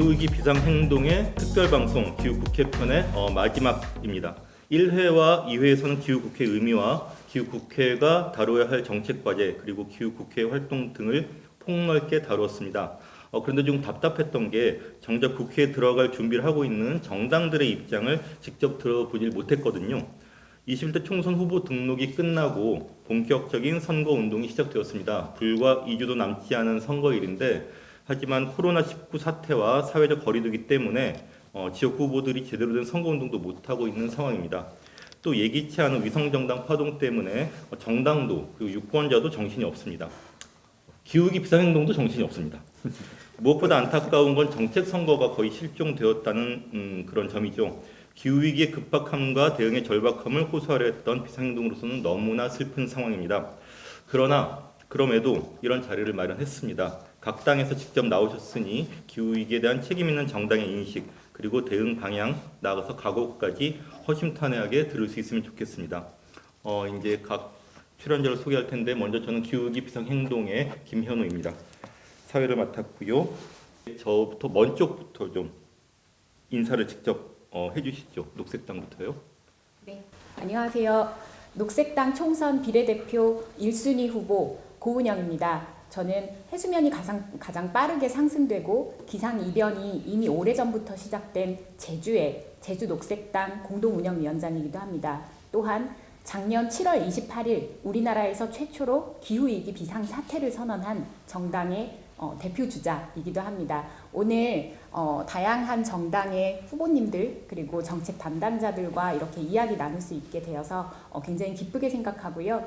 기후위기 비상행동의 특별방송 기후국회편의 마지막입니다. 1회와 2회에서는 기후국회의 의미와 기후국회가 다뤄야 할 정책과제 그리고 기후국회 활동 등을 폭넓게 다루었습니다. 그런데 좀 답답했던 게 정작 국회에 들어갈 준비를 하고 있는 정당들의 입장을 직접 들어보질 못했거든요. 21대 총선 후보 등록이 끝나고 본격적인 선거운동이 시작되었습니다. 불과 2주도 남지 않은 선거일인데 하지만 코로나19 사태와 사회적 거리두기 때문에 지역 후보들이 제대로 된 선거운동도 못하고 있는 상황입니다. 또 예기치 않은 위성정당 파동 때문에 정당도 그리고 유권자도 정신이 없습니다. 기후위기 비상행동도 정신이 없습니다. 무엇보다 안타까운 건 정책 선거가 거의 실종되었다는 그런 점이죠. 기후위기의 급박함과 대응의 절박함을 호소하려 했던 비상행동으로서는 너무나 슬픈 상황입니다. 그럼에도 이런 자리를 마련했습니다. 각 당에서 직접 나오셨으니 기후위기에 대한 책임 있는 정당의 인식 그리고 대응 방향 나아가서 각오까지 허심탄회하게 들을 수 있으면 좋겠습니다. 이제 각 출연자를 소개할 텐데 먼저 저는 기후위기 비상행동의 김현우입니다. 사회를 맡았고요. 저부터 먼 쪽부터 좀 인사를 직접 해주시죠. 녹색당부터요. 네, 안녕하세요. 녹색당 총선 비례대표 1순위 후보 고은영입니다. 저는 해수면이 가장 빠르게 상승되고 기상이변이 이미 오래전부터 시작된 제주 녹색당 공동운영위원장이기도 합니다. 또한 작년 7월 28일 우리나라에서 최초로 기후위기 비상사태를 선언한 정당의 대표주자이기도 합니다. 오늘 다양한 정당의 후보님들 그리고 정책 담당자들과 이렇게 이야기 나눌 수 있게 되어서 굉장히 기쁘게 생각하고요.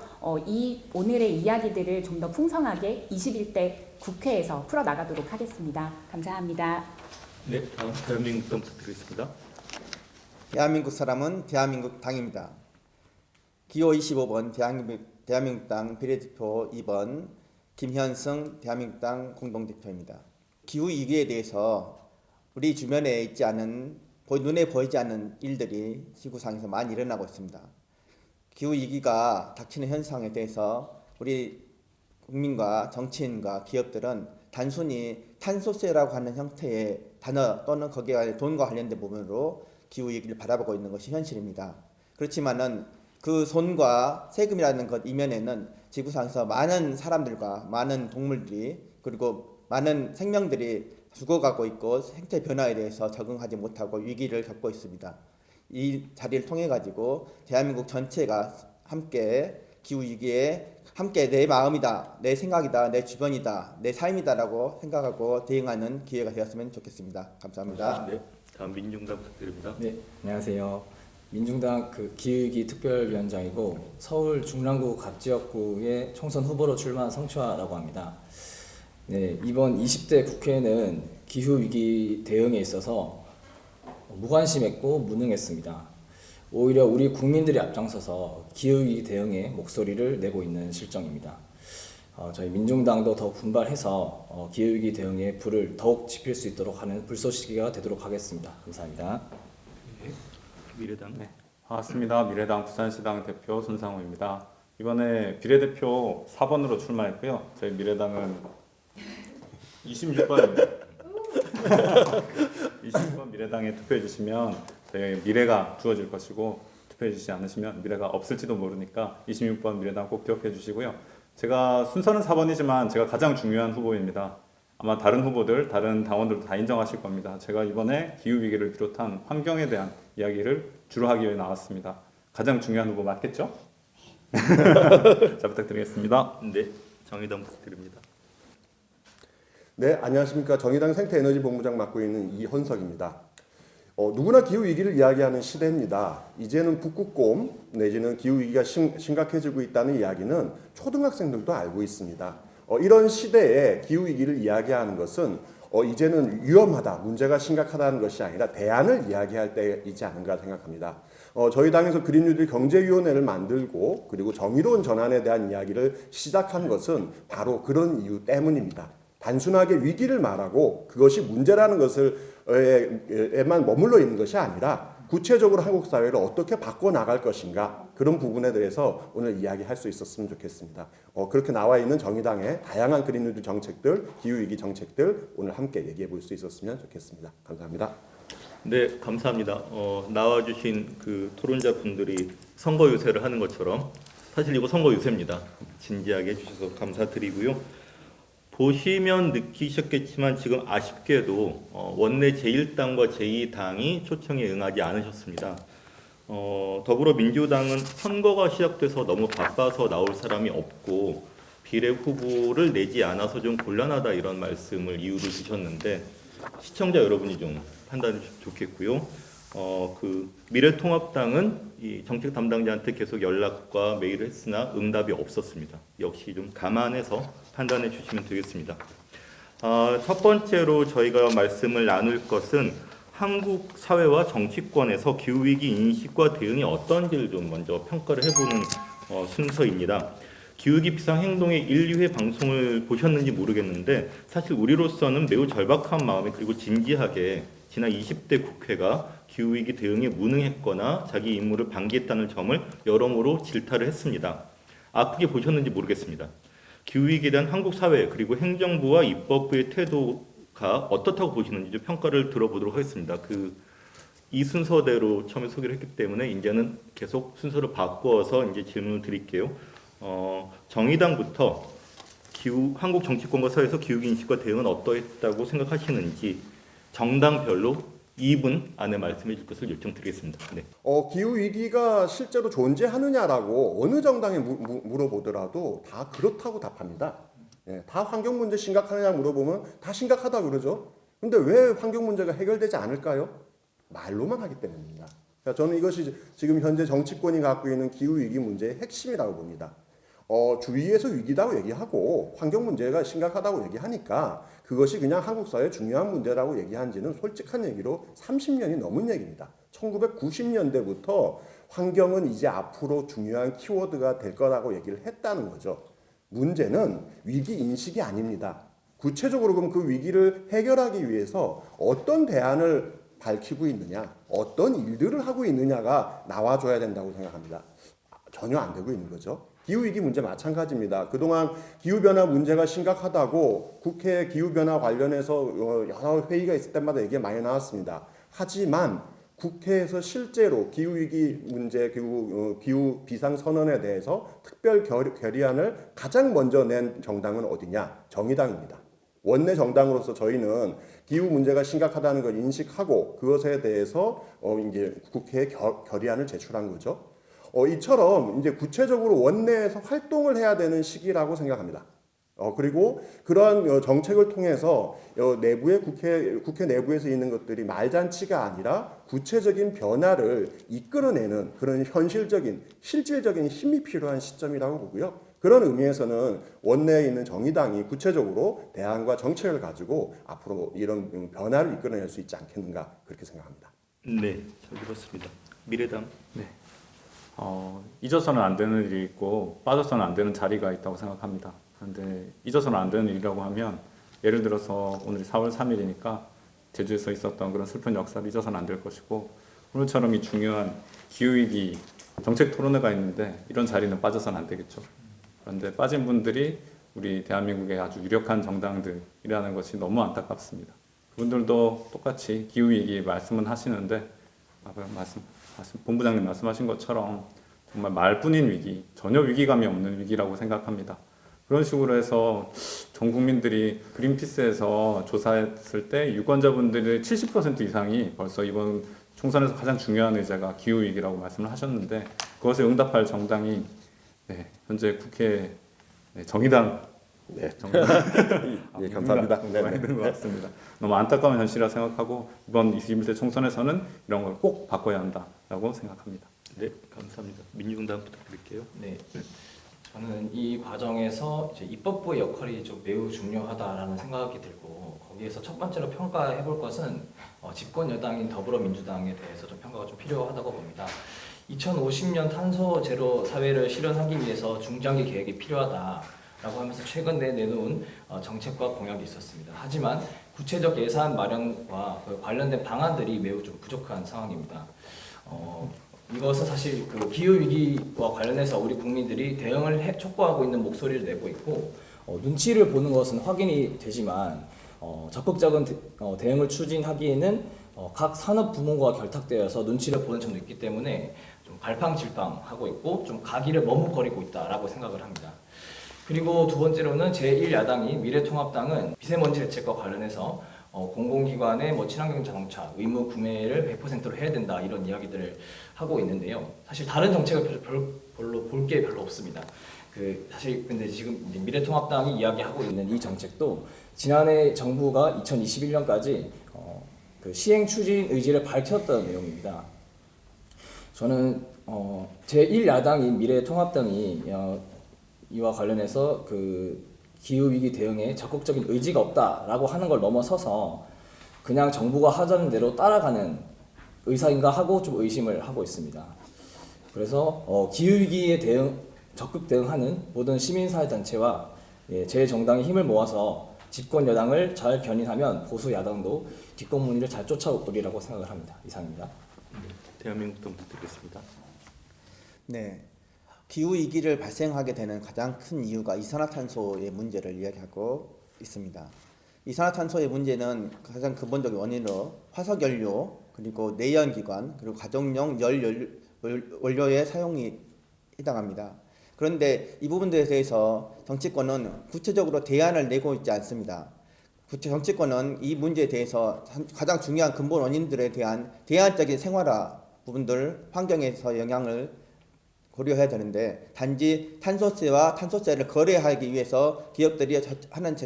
오늘의 이야기들을 좀 더 풍성하게 21대 국회에서 풀어나가도록 하겠습니다. 감사합니다. 네, 다음 대한민국 당 부탁드리겠습니다. 대한민국 사람은 대한민국 당입니다. 기호 25번 대한민국당 비례대표 2번 김현승 대한민국당 공동대표입니다. 기후위기에 대해서 우리 주변에 있지 않은 눈에 보이지 않는 일들이 지구상에서 많이 일어나고 있습니다. 기후위기가 닥치는 현상에 대해서 우리 국민과 정치인과 기업들은 단순히 탄소세라고 하는 형태의 단어 또는 거기에 돈과 관련된 부분으로 기후위기를 바라보고 있는 것이 현실입니다. 그렇지만은 그 손과 세금이라는 것 이면에는 지구상에서 많은 사람들과 많은 동물들이 그리고 많은 생명들이 죽어가고 있고 생태 변화에 대해서 적응하지 못하고 위기를 겪고 있습니다. 이 자리를 통해 가지고 대한민국 전체가 함께 기후위기에 함께 내 마음이다, 내 생각이다, 내 주변이다, 내 삶이다라고 생각하고 대응하는 기회가 되었으면 좋겠습니다. 감사합니다. 네, 다음 민중당 부탁드립니다. 네, 안녕하세요. 민중당 기후위기 특별위원장이고 서울 중랑구 갑지역구의 총선 후보로 출마한 성추아라고 합니다. 네, 이번 20대 국회는 기후위기 대응에 있어서 무관심했고 무능했습니다. 오히려 우리 국민들이 앞장서서 기후위기 대응에 목소리를 내고 있는 실정입니다. 저희 민중당도 더욱 분발해서 기후위기 대응에 불을 더욱 지필 수 있도록 하는 불쏘시개가 되도록 하겠습니다. 감사합니다. 네, 미래당. 네, 반갑습니다. 미래당 부산시당 대표 손상호입니다. 이번에 비례대표 4번으로 출마했고요. 저희 미래당은 26번입니다. 26번 미래당에 투표해 주시면 저희 미래가 주어질 것이고 투표해 주시지 않으시면 미래가 없을지도 모르니까 26번 미래당 꼭 기억해 주시고요. 제가 순서는 4번이지만 제가 가장 중요한 후보입니다. 아마 다른 후보들, 다른 당원들도 다 인정하실 겁니다. 제가 이번에 기후위기를 비롯한 환경에 대한 이야기를 주로 하기 위해 나왔습니다. 가장 중요한 후보 맞겠죠? 잘 부탁드리겠습니다. 네, 정의당 부탁드립니다. 네, 안녕하십니까. 정의당 생태에너지본부장 맡고 있는 이헌석입니다. 누구나 기후위기를 이야기하는 시대입니다. 이제는 북극곰 내지는 기후위기가 심각해지고 있다는 이야기는 초등학생들도 알고 있습니다. 이런 시대에 기후위기를 이야기하는 것은 이제는 위험하다, 문제가 심각하다는 것이 아니라 대안을 이야기할 때이지 않은가 생각합니다. 저희 당에서 그린뉴딜 경제위원회를 만들고 그리고 정의로운 전환에 대한 이야기를 시작한 것은 바로 그런 이유 때문입니다. 단순하게 위기를 말하고 그것이 문제라는 것을 에만 머물러 있는 것이 아니라 구체적으로 한국 사회를 어떻게 바꿔 나갈 것인가 그런 부분에 대해서 오늘 이야기할 수 있었으면 좋겠습니다. 그렇게 나와 있는 정의당의 다양한 그린뉴딜 정책들, 기후위기 정책들 오늘 함께 얘기해 볼 수 있었으면 좋겠습니다. 감사합니다. 네, 감사합니다. 나와주신 그 토론자 분들이 선거 유세를 하는 것처럼 사실 이거 선거 유세입니다. 진지하게 해주셔서 감사드리고요. 보시면 느끼셨겠지만 지금 아쉽게도 원내 제1당과 제2당이 초청에 응하지 않으셨습니다. 더불어민주당은 선거가 시작돼서 너무 바빠서 나올 사람이 없고 비례 후보를 내지 않아서 좀 곤란하다 이런 말씀을 이유로 주셨는데 시청자 여러분이 좀 판단해 주시면 좋겠고요. 미래통합당은 이 정책 담당자한테 계속 연락과 메일을 했으나 응답이 없었습니다. 역시 좀 감안해서 판단해 주시면 되겠습니다. 첫 번째로 저희가 말씀을 나눌 것은 한국 사회와 정치권에서 기후위기 인식과 대응이 어떤지를 좀 먼저 평가를 해보는 순서입니다. 기후위기 비상행동의 1, 2회 방송을 보셨는지 모르겠는데 사실 우리로서는 매우 절박한 마음에 그리고 진지하게 지난 20대 국회가 기후위기 대응에 무능했거나 자기 임무를 방기했다는 점을 여러모로 질타를 했습니다. 아프게 보셨는지 모르겠습니다. 기후위기에 대한 한국 사회 그리고 행정부와 입법부의 태도가 어떻다고 보시는지 좀 평가를 들어보도록 하겠습니다. 이 순서대로 처음에 소개를 했기 때문에 이제는 계속 순서를 바꿔서 이제 질문을 드릴게요. 정의당부터 한국 정치권과 사회에서 기후위기 인식과 대응은 어떠했다고 생각하시는지 정당별로 2분 안에 말씀해 줄 것을 요청드리겠습니다. 네. 기후 위기가 실제로 존재하느냐라고 어느 정당에 물어보더라도 다 그렇다고 답합니다. 예, 다 환경 문제 심각하느냐 물어보면 다 심각하다 그러죠. 근데 왜 환경 문제가 해결되지 않을까요? 말로만 하기 때문입니다. 저는 이것이 지금 현재 정치권이 갖고 있는 기후 위기 문제의 핵심이라고 봅니다. 주위에서 위기다고 얘기하고 환경 문제가 심각하다고 얘기하니까 그것이 그냥 한국 사회의 중요한 문제라고 얘기한 지는 솔직한 얘기로 30년이 넘은 얘기입니다. 1990년대부터 환경은 이제 앞으로 중요한 키워드가 될 거라고 얘기를 했다는 거죠. 문제는 위기 인식이 아닙니다. 구체적으로 그럼 그 위기를 해결하기 위해서 어떤 대안을 밝히고 있느냐, 어떤 일들을 하고 있느냐가 나와줘야 된다고 생각합니다. 전혀 안 되고 있는 거죠. 기후위기 문제 마찬가지입니다. 그동안 기후변화 문제가 심각하다고 국회 기후변화 관련해서 여러 회의가 있을 때마다 얘기가 많이 나왔습니다. 하지만 국회에서 실제로 기후위기 문제, 기후 비상선언에 대해서 특별 결의안을 가장 먼저 낸 정당은 어디냐? 정의당입니다. 원내 정당으로서 저희는 기후 문제가 심각하다는 걸 인식하고 그것에 대해서 이제 국회에 결의안을 제출한 거죠. 이처럼 이제 구체적으로 원내에서 활동을 해야 되는 시기라고 생각합니다. 그리고 그러한 정책을 통해서 내부의 국회 내부에서 있는 것들이 말잔치가 아니라 구체적인 변화를 이끌어내는 그런 현실적인 실질적인 힘이 필요한 시점이라고 보고요. 그런 의미에서는 원내에 있는 정의당이 구체적으로 대안과 정책을 가지고 앞으로 이런 변화를 이끌어낼 수 있지 않겠는가 그렇게 생각합니다. 네, 잘 들었습니다. 미래당. 네. 잊어서는 안 되는 일이 있고 빠져서는 안 되는 자리가 있다고 생각합니다. 그런데 잊어서는 안 되는 일이라고 하면 예를 들어서 오늘이 4월 3일이니까 제주에서 있었던 그런 슬픈 역사를 잊어서는 안 될 것이고 오늘처럼 이 중요한 기후위기 정책 토론회가 있는데 이런 자리는 빠져서는 안 되겠죠. 그런데 빠진 분들이 우리 대한민국의 아주 유력한 정당들이라는 것이 너무 안타깝습니다. 그분들도 똑같이 기후위기 말씀은 하시는데 본부장님 말씀하신 것처럼 정말 말뿐인 위기, 전혀 위기감이 없는 위기라고 생각합니다. 그런 식으로 해서 전 국민들이 그린피스에서 조사했을 때 유권자분들의 70% 이상이 벌써 이번 총선에서 가장 중요한 의제가 기후위기라고 말씀을 하셨는데 그것에 응답할 정당이 현재 국회 정의당 예, 감사합니다. 있는 것 같습니다. 너무 안타까운 현실이라 생각하고 이번 21대 총선에서는 이런 걸 꼭 바꿔야 한다라고 생각합니다. 네, 감사합니다. 민주당 부탁드릴게요. 네, 저는 이 과정에서 이제 입법부의 역할이 좀 매우 중요하다라는 생각이 들고 거기에서 첫 번째로 평가해 볼 것은 집권 여당인 더불어민주당에 대해서 좀 평가가 좀 필요하다고 봅니다. 2050년 탄소 제로 사회를 실현하기 위해서 중장기 계획이 필요하다. 라고 하면서 최근에 내놓은 정책과 공약이 있었습니다. 하지만 구체적 예산 마련과 관련된 방안들이 매우 좀 부족한 상황입니다. 이것은 사실 그 기후 위기와 관련해서 우리 국민들이 대응을 촉구하고 있는 목소리를 내고 있고 눈치를 보는 것은 확인이 되지만 적극적인 대응을 추진하기에는 각 산업 부문과 결탁되어서 눈치를 보는 점도 있기 때문에 좀 갈팡질팡하고 있고 좀 가기를 머뭇거리고 있다라고 생각을 합니다. 그리고 두 번째로는 제1야당인 미래통합당은 미세먼지 대책과 관련해서 공공기관의 친환경 자동차 의무 구매를 100%로 해야 된다 이런 이야기들을 하고 있는데요. 사실 다른 정책을 별로 볼 게 별로 없습니다. 사실 근데 지금 미래통합당이 이야기하고 있는 이 정책도 지난해 정부가 2021년까지 시행 추진 의지를 밝혔던 내용입니다. 저는 제1야당인 미래통합당이 이와 관련해서 기후위기 대응에 적극적인 의지가 없다라고 하는 걸 넘어서서 그냥 정부가 하자는 대로 따라가는 의사인가 하고 좀 의심을 하고 있습니다. 그래서 기후위기에 적극 대응하는 모든 시민사회단체와 제 정당이 힘을 모아서 집권 여당을 잘 견인하면 보수 야당도 뒷공무니를 잘 쫓아오리라고 생각을 합니다. 이상입니다. 대한민국당 부탁드리겠습니다. 네, 기후 위기를 발생하게 되는 가장 큰 이유가 이산화탄소의 문제를 이야기하고 있습니다. 이산화탄소의 문제는 가장 근본적인 원인으로 화석연료 그리고 내연기관 그리고 가정용 원료의 사용이 해당합니다. 그런데 이 부분들에 대해서 정치권은 구체적으로 대안을 내고 있지 않습니다. 정치권은 이 문제에 대해서 가장 중요한 근본 원인들에 대한 대안적인 생활화 부분들, 환경에서 영향을 고려해야 되는데 단지 탄소세와 탄소세를 거래하기 위해서 기업들이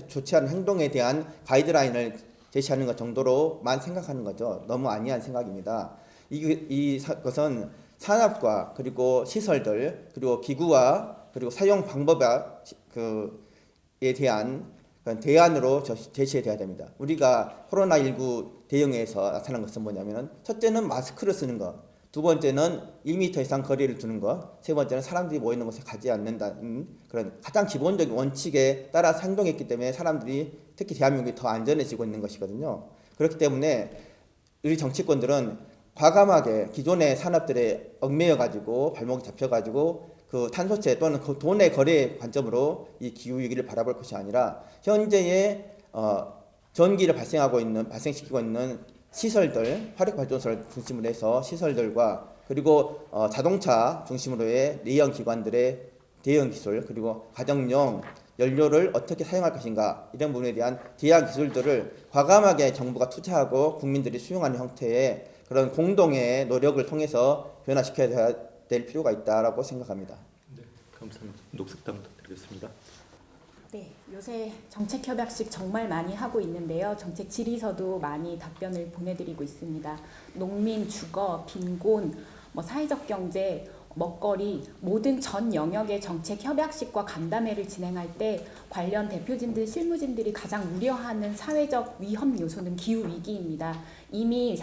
조치하는 행동에 대한 가이드라인을 제시하는 것 정도로만 생각하는 거죠. 너무 안이한 생각입니다. 이것은 산업과 그리고 시설들 그리고 기구와 그리고 사용 방법에 대한 대안으로 제시해야 됩니다. 우리가 코로나19 대응에서 나타난 것은 뭐냐면 첫째는 마스크를 쓰는 것, 두 번째는 1m 이상 거리를 두는 것, 세 번째는 사람들이 모이는 곳에 가지 않는다는 그런 가장 기본적인 원칙에 따라 행동했기 때문에 사람들이 특히 대한민국이 더 안전해지고 있는 것이거든요. 그렇기 때문에 우리 정치권들은 과감하게 기존의 산업들에 얽매여 가지고 발목이 잡혀 가지고 탄소세 또는 돈의 거래 관점으로 이 기후 위기를 바라볼 것이 아니라 현재의 전기를 발생시키고 있는 시설들, 화력발전소를 중심으로 해서 시설들과 그리고 자동차 중심으로의 내연 기관들의 대응 기술 그리고 가정용 연료를 어떻게 사용할 것인가 이런 부분에 대한 대안 기술들을 과감하게 정부가 투자하고 국민들이 수용하는 형태의 그런 공동의 노력을 통해서 변화시켜야 될 필요가 있다라고 생각합니다. 네, 감사합니다. 녹색당 부탁드리겠습니다. 네, 요새 정책 협약식 정말 많이 하고 있는데요. 정책 질의서도 많이 답변을 보내드리고 있습니다. 농민, 주거, 빈곤, 사회적 경제, 먹거리 모든 전 영역의 정책 협약식과 간담회를 진행할 때 관련 대표진들, 실무진들이 가장 우려하는 사회적 위험 요소는 기후 위기입니다. 이미 이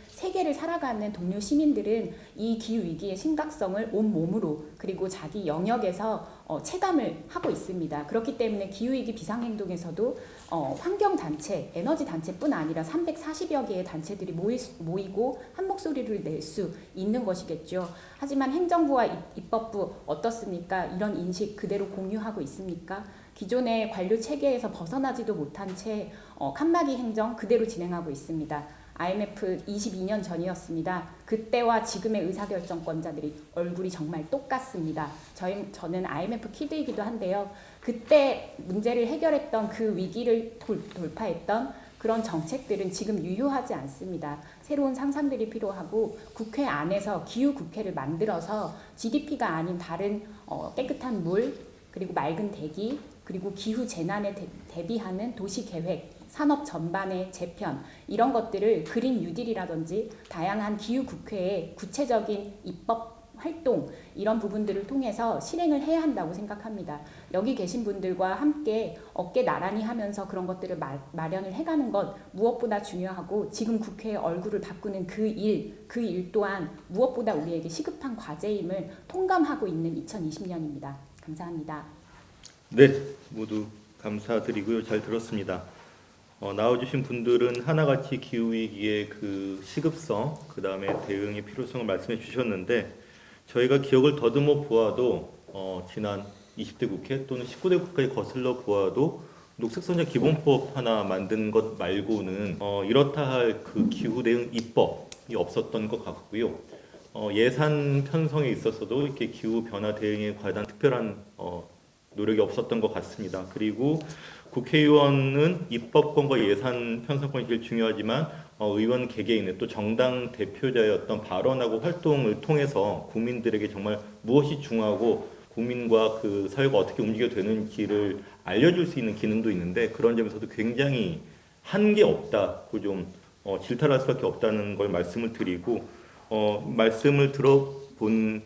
세계를 살아가는 동료 시민들은 이 기후 위기의 심각성을 온 몸으로 그리고 자기 영역에서 체감을 하고 있습니다. 그렇기 때문에 기후 위기 비상행동에서도 환경 단체, 에너지 단체뿐 아니라 340여 개의 단체들이 모이고 한 목소리를 낼 수 있는 것이겠죠. 하지만 행정부와 입법부 어떻습니까? 이런 인식 그대로 공유하고 있습니까? 기존의 관료 체계에서 벗어나지도 못한 채 칸막이 행정 그대로 진행하고 있습니다. IMF 22년 전이었습니다. 그때와 지금의 의사결정권자들이 얼굴이 정말 똑같습니다. 저는 IMF 키드이기도 한데요. 그때 문제를 해결했던 그 위기를 돌파했던 그런 정책들은 지금 유효하지 않습니다. 새로운 상상들이 필요하고 국회 안에서 기후국회를 만들어서 GDP가 아닌 다른 깨끗한 물 그리고 맑은 대기 그리고 기후 재난에 대비하는 도시계획 산업 전반의 재편 이런 것들을 그린 뉴딜이라든지 다양한 기후국회의 구체적인 입법 활동 이런 부분들을 통해서 실행을 해야 한다고 생각합니다. 여기 계신 분들과 함께 어깨 나란히 하면서 그런 것들을 마련을 해가는 것 무엇보다 중요하고 지금 국회의 얼굴을 바꾸는 그 일 또한 무엇보다 우리에게 시급한 과제임을 통감하고 있는 2020년입니다. 감사합니다. 네, 모두 감사드리고요. 잘 들었습니다. 나와주신 분들은 하나같이 기후위기의 그 시급성, 그 다음에 대응의 필요성을 말씀해 주셨는데 저희가 기억을 더듬어 보아도 지난 20대 국회 또는 19대 국회에 거슬러 보아도 녹색성장 기본법 하나 만든 것 말고는 이렇다 할 그 기후 대응 입법이 없었던 것 같고요. 예산 편성에 있어서도 이렇게 기후 변화 대응에 관한 특별한 노력이 없었던 것 같습니다. 그리고 국회의원은 입법권과 예산 편성권이 제일 중요하지만 의원 개개인의 또 정당 대표자의 어떤 발언하고 활동을 통해서 국민들에게 정말 무엇이 중요하고 국민과 그 사회가 어떻게 움직여야 되는지를 알려줄 수 있는 기능도 있는데 그런 점에서도 굉장히 한계 없다고 좀 질타할 수밖에 없다는 걸 말씀을 드리고 말씀을 들어본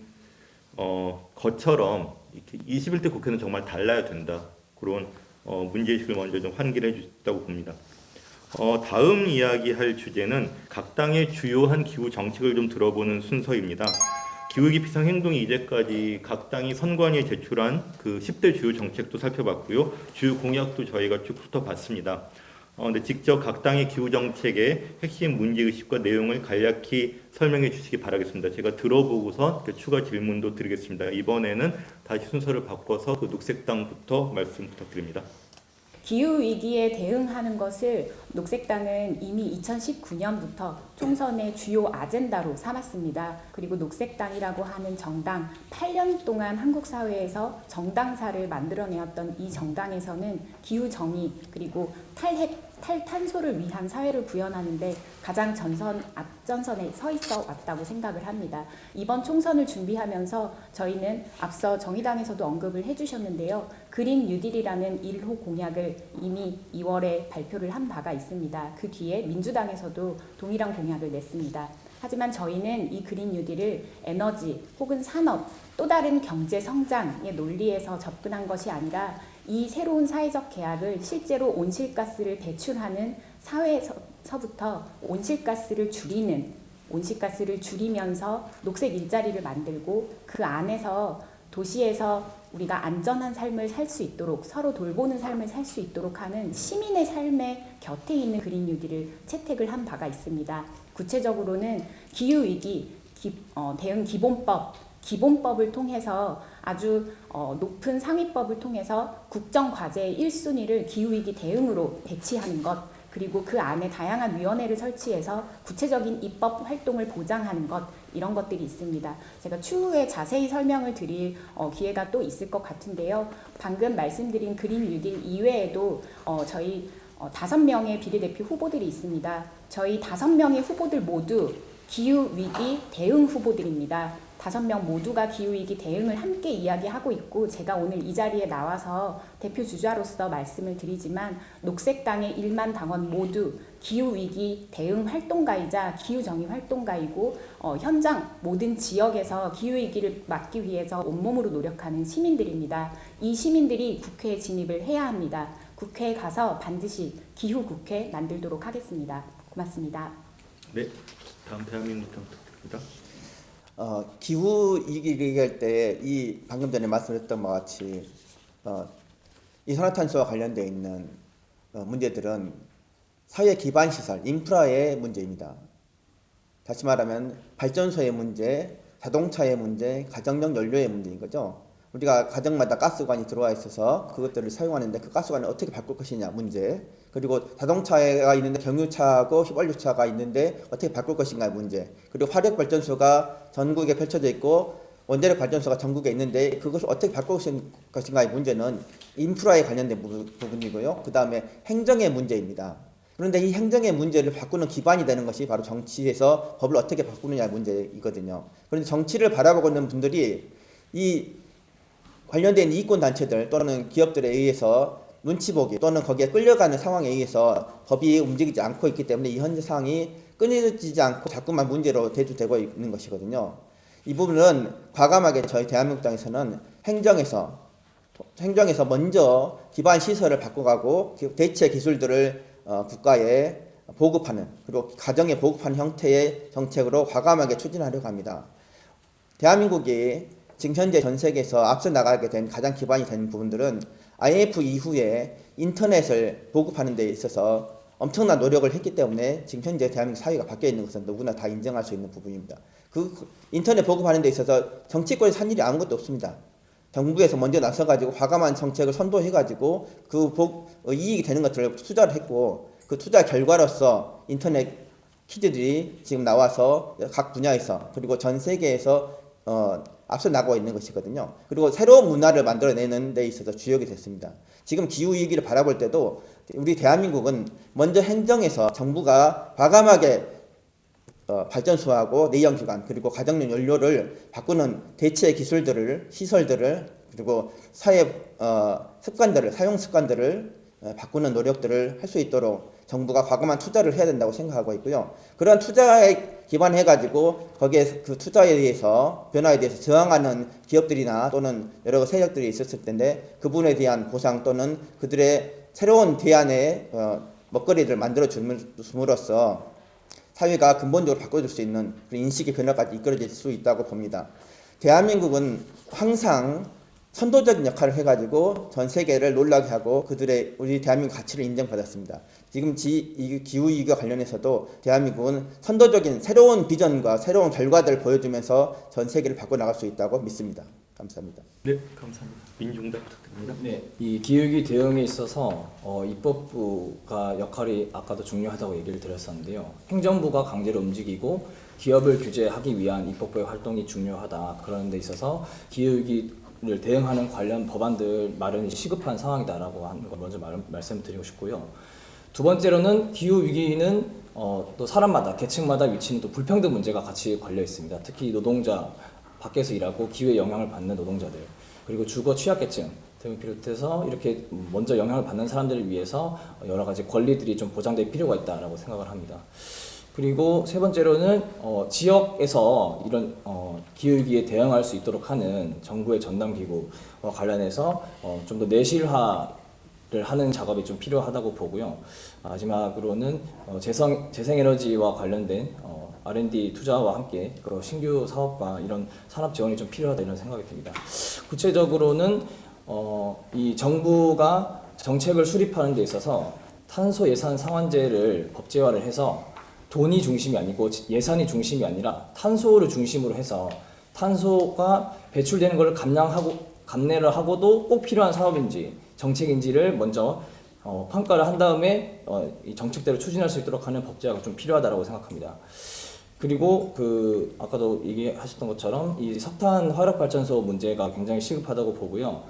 것처럼 이렇게 21대 국회는 정말 달라야 된다. 그런 문제의식을 먼저 좀 환기를 해주셨다고 봅니다. 다음 이야기할 주제는 각 당의 주요한 기후 정책을 좀 들어보는 순서입니다. 기후위기 비상행동이 이제까지 각 당이 선관위에 제출한 그 10대 주요 정책도 살펴봤고요. 주요 공약도 저희가 쭉 훑어봤습니다. 근데 직접 각 당의 기후 정책의 핵심 문제의식과 내용을 간략히 설명해 주시기 바라겠습니다. 제가 들어보고서 추가 질문도 드리겠습니다. 이번에는 다시 순서를 바꿔서 그 녹색당부터 말씀 부탁드립니다. 기후위기에 대응하는 것을 녹색당은 이미 2019년부터 총선의 주요 아젠다로 삼았습니다. 그리고 녹색당이라고 하는 정당, 8년 동안 한국 사회에서 정당사를 만들어내었던 이 정당에서는 기후정의 그리고 탈탄소를 위한 사회를 구현하는데 가장 앞전선에 서 있어 왔다고 생각을 합니다. 이번 총선을 준비하면서 저희는 앞서 정의당에서도 언급을 해주셨는데요. 그린 뉴딜이라는 1호 공약을 이미 2월에 발표를 한 바가 있습니다. 그 뒤에 민주당에서도 동일한 공약을 냈습니다. 하지만 저희는 이 그린 뉴딜을 에너지 혹은 산업 또 다른 경제 성장의 논리에서 접근한 것이 아니라 이 새로운 사회적 계약을 실제로 온실가스를 배출하는 사회에서부터 온실가스를 줄이면서 녹색 일자리를 만들고 그 안에서 도시에서 우리가 안전한 삶을 살 수 있도록 서로 돌보는 삶을 살 수 있도록 하는 시민의 삶의 곁에 있는 그린 뉴딜을 채택을 한 바가 있습니다. 구체적으로는 기후위기 대응 기본법을 통해서 아주 높은 상위법을 통해서 국정과제의 1순위를 기후위기 대응으로 배치하는 것, 그리고 그 안에 다양한 위원회를 설치해서 구체적인 입법 활동을 보장하는 것, 이런 것들이 있습니다. 제가 추후에 자세히 설명을 드릴 기회가 또 있을 것 같은데요. 방금 말씀드린 그린 뉴딜 이외에도 저희 5명의 비례대표 후보들이 있습니다. 저희 5명의 후보들 모두 기후위기 대응 후보들입니다. 5명 모두가 기후위기 대응을 함께 이야기하고 있고 제가 오늘 이 자리에 나와서 대표 주자로서 말씀을 드리지만 녹색당의 1만 당원 모두 기후위기 대응 활동가이자 기후정의 활동가이고 현장 모든 지역에서 기후위기를 막기 위해서 온몸으로 노력하는 시민들입니다. 이 시민들이 국회에 진입을 해야 합니다. 국회에 가서 반드시 기후국회 만들도록 하겠습니다. 고맙습니다. 네, 다음 대한민국당 부탁드립니다. 기후 위기를 얘기할 때 이 방금 전에 말씀드렸던 바와 같이 이산화탄소와 관련되어 있는 문제들은 사회 기반 시설, 인프라의 문제입니다. 다시 말하면 발전소의 문제, 자동차의 문제, 가정용 연료의 문제인 거죠. 우리가 가정마다 가스관이 들어와 있어서 그것들을 사용하는데 그 가스관을 어떻게 바꿀 것이냐 문제, 그리고 자동차가 있는데 경유차하고 휘발유차가 있는데 어떻게 바꿀 것인가의 문제, 그리고 화력발전소가 전국에 펼쳐져 있고 원자력 발전소가 전국에 있는데 그것을 어떻게 바꿀 것인가의 문제는 인프라에 관련된 부분이고요. 그 다음에 행정의 문제입니다. 그런데 이 행정의 문제를 바꾸는 기반이 되는 것이 바로 정치에서 법을 어떻게 바꾸느냐의 문제이거든요. 그런데 정치를 바라보고 있는 분들이 이 관련된 이익권단체들 또는 기업들에 의해서 눈치 보기 또는 거기에 끌려가는 상황에 의해서 법이 움직이지 않고 있기 때문에 이 현재 상황이 끊이지 않고 자꾸만 문제로 대두되고 있는 것이거든요. 이 부분은 과감하게 저희 대한민국당에서는 행정에서 먼저 기반 시설을 바꿔가고 대체 기술들을 국가에 보급하는, 그리고 가정에 보급하는 형태의 정책으로 과감하게 추진하려고 합니다. 대한민국이 지금 현재 전 세계에서 앞서 나가게 된 가장 기반이 되는 부분들은 IMF 이후에 인터넷을 보급하는 데 있어서 엄청난 노력을 했기 때문에 지금 현재 대한민국 사회가 바뀌어 있는 것은 누구나 다 인정할 수 있는 부분입니다. 그 인터넷 보급하는 데 있어서 정치권이 산 일이 아무것도 없습니다. 정부에서 먼저 나서가지고 과감한 정책을 선도해가지고 이익이 되는 것들을 투자를 했고 그 투자 결과로서 인터넷 키즈들이 지금 나와서 각 분야에서 그리고 전 세계에서 앞서 나가고 있는 것이거든요. 그리고 새로운 문화를 만들어내는 데 있어서 주역이 됐습니다. 지금 기후위기를 바라볼 때도 우리 대한민국은 먼저 행정에서 정부가 과감하게 발전소하고 내연기관 그리고 가정용 연료를 바꾸는 대체 기술들을 시설들을 그리고 사회 습관들을 사용 습관들을 바꾸는 노력들을 할 수 있도록 정부가 과감한 투자를 해야 된다고 생각하고 있고요. 그런 투자에 기반해 가지고 거기에 그 투자에 대해서 변화에 대해서 저항하는 기업들이나 또는 여러 세력들이 있었을 텐데 그분에 대한 보상 또는 그들의 새로운 대안의 먹거리를 만들어 줌으로써 사회가 근본적으로 바꿔줄 수 있는 그런 인식의 변화까지 이끌어질 수 있다고 봅니다. 대한민국은 항상 선도적인 역할을 해가지고 전 세계를 놀라게 하고 그들의 우리 대한민국 가치를 인정받았습니다. 지금 이 기후위기와 관련해서도 대한민국은 선도적인 새로운 비전과 새로운 결과들을 보여주면서 전 세계를 바꿔나갈 수 있다고 믿습니다. 감사합니다. 네, 감사합니다. 민중당 부탁드립니다. 네, 이 기후위기 대응에 있어서 입법부가 역할이 아까도 중요하다고 얘기를 드렸었는데요. 행정부가 강제로 움직이고 기업을 규제하기 위한 입법부의 활동이 중요하다. 그런 데 있어서 기후위기를 대응하는 관련 법안들 마련이 시급한 상황이다라고 하는 걸 먼저 말씀드리고 싶고요. 두 번째로는 기후위기는 또 사람마다 계층마다 위치는 또 불평등 문제가 같이 걸려 있습니다. 특히 노동자, 밖에서 일하고 기후에 영향을 받는 노동자들 그리고 주거 취약계층 등을 비롯해서 이렇게 먼저 영향을 받는 사람들을 위해서 여러 가지 권리들이 좀 보장될 필요가 있다라고 생각을 합니다. 그리고 세 번째로는 지역에서 이런 기후위기에 대응할 수 있도록 하는 정부의 전담기구와 관련해서 좀 더 내실화를 하는 작업이 좀 필요하다고 보고요. 마지막으로는 재생에너지와 관련된 R&D 투자와 함께 그 신규 사업과 이런 산업 지원이 좀 필요하다 이런 생각이 듭니다. 구체적으로는 이 정부가 정책을 수립하는 데 있어서 탄소 예산 상환제를 법제화를 해서 돈이 중심이 아니고 예산이 중심이 아니라 탄소를 중심으로 해서 탄소가 배출되는 것을 감내를 하고도 꼭 필요한 사업인지 정책인지를 먼저 평가를 한 다음에 이 정책대로 추진할 수 있도록 하는 법제화가 좀 필요하다고 생각합니다. 그리고 아까도 얘기하셨던 것처럼 이 석탄 화력 발전소 문제가 굉장히 시급하다고 보고요.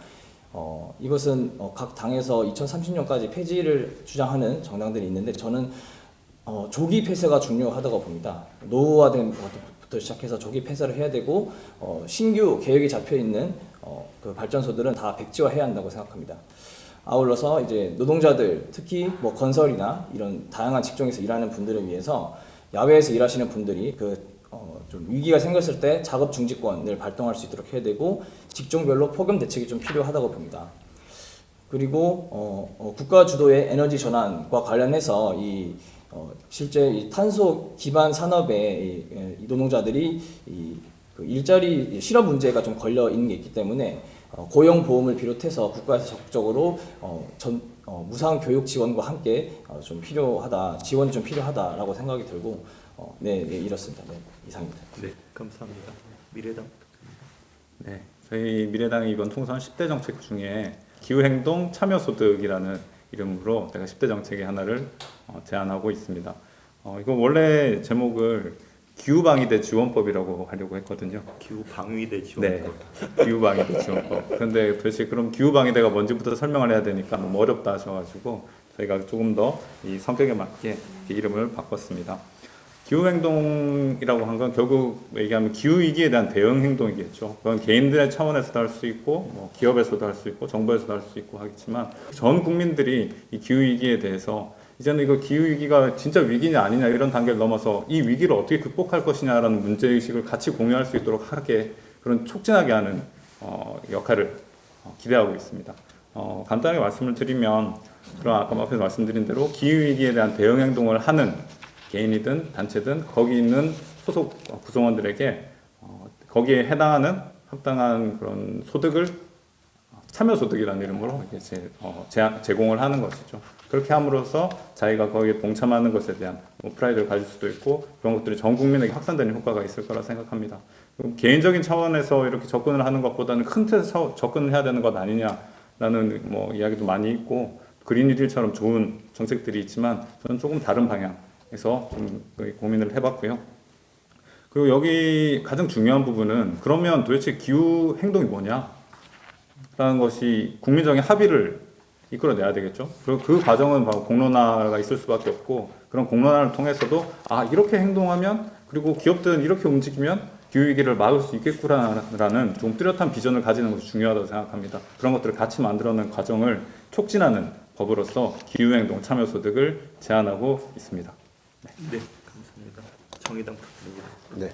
이것은 각 당에서 2030년까지 폐지를 주장하는 정당들이 있는데 저는 조기 폐쇄가 중요하다고 봅니다. 노후화된 것부터 시작해서 조기 폐쇄를 해야 되고 신규 계획이 잡혀 있는 그 발전소들은 다 백지화해야 한다고 생각합니다. 아울러서 이제 노동자들 특히 건설이나 이런 다양한 직종에서 일하는 분들을 위해서 야외에서 일하시는 분들이 좀 위기가 생겼을 때 작업 중지권을 발동할 수 있도록 해야 되고 직종별로 폭염 대책이 좀 필요하다고 봅니다. 그리고 국가 주도의 에너지 전환과 관련해서 실제 이 탄소 기반 산업의 이 노동자들이 그 일자리 실업 문제가 좀 걸려 있는 게 있기 때문에 고용 보험을 비롯해서 국가에서 적극적으로 무상 교육 지원과 함께 좀 필요하다, 지원이 좀 필요하다라고 생각이 들고 네, 이렇습니다. 네, 이상입니다. 네, 감사합니다. 미래당 부탁드립니다. 네, 저희 미래당이 이번 통선 10대 정책 중에 기후행동 참여소득이라는 이름으로 제가 10대 정책의 하나를 제안하고 있습니다. 이거 원래 제목을 기후방위대 지원법이라고 하려고 했거든요. 기후방위대 지원법. 네, 기후방위대 지원법. 그런데 도대체 그럼 기후방위대가 뭔지부터 설명을 해야 되니까 너무 어렵다 하셔가지고 저희가 조금 더 이 성격에 맞게 이름을 바꿨습니다. 기후행동이라고 한 건 결국 얘기하면 기후위기에 대한 대응 행동이겠죠. 그건 개인들의 차원에서도 할 수 있고 기업에서도 할 수 있고 정부에서도 할 수 있고 하겠지만 전 국민들이 이 기후위기에 대해서 이제는 이거 기후위기가 진짜 위기냐 아니냐 이런 단계를 넘어서 이 위기를 어떻게 극복할 것이냐라는 문제의식을 같이 공유할 수 있도록 하게 그런 촉진하게 하는 역할을 기대하고 있습니다. 간단하게 말씀을 드리면 그럼 아까 앞에서 말씀드린 대로 기후위기에 대한 대응 행동을 하는 개인이든 단체든 거기 있는 소속 구성원들에게 거기에 해당하는 합당한 그런 소득을 참여소득이라는 이름으로 이렇게 제공을 하는 것이죠. 그렇게 함으로써 자기가 거기에 동참하는 것에 대한 프라이드를 가질 수도 있고 그런 것들이 전 국민에게 확산되는 효과가 있을 거라 생각합니다. 개인적인 차원에서 이렇게 접근을 하는 것보다는 큰 틀에서 접근을 해야 되는 것 아니냐라는 이야기도 많이 있고 그린 뉴딜처럼 좋은 정책들이 있지만 저는 조금 다른 방향에서 좀 고민을 해봤고요. 그리고 여기 가장 중요한 부분은 그러면 도대체 기후 행동이 뭐냐? 라는 것이 국민적인 합의를 이끌어내야 되겠죠. 그리고 그 과정은 바로 공론화가 있을 수밖에 없고 그런 공론화를 통해서도 이렇게 행동하면 그리고 기업들은 이렇게 움직이면 기후위기를 막을 수 있겠구나라는 좀 뚜렷한 비전을 가지는 것이 중요하다고 생각합니다. 그런 것들을 같이 만들어내는 과정을 촉진하는 법으로서 기후행동 참여소득을 제안하고 있습니다. 네, 감사합니다. 정의당 부탁드립니다. 네.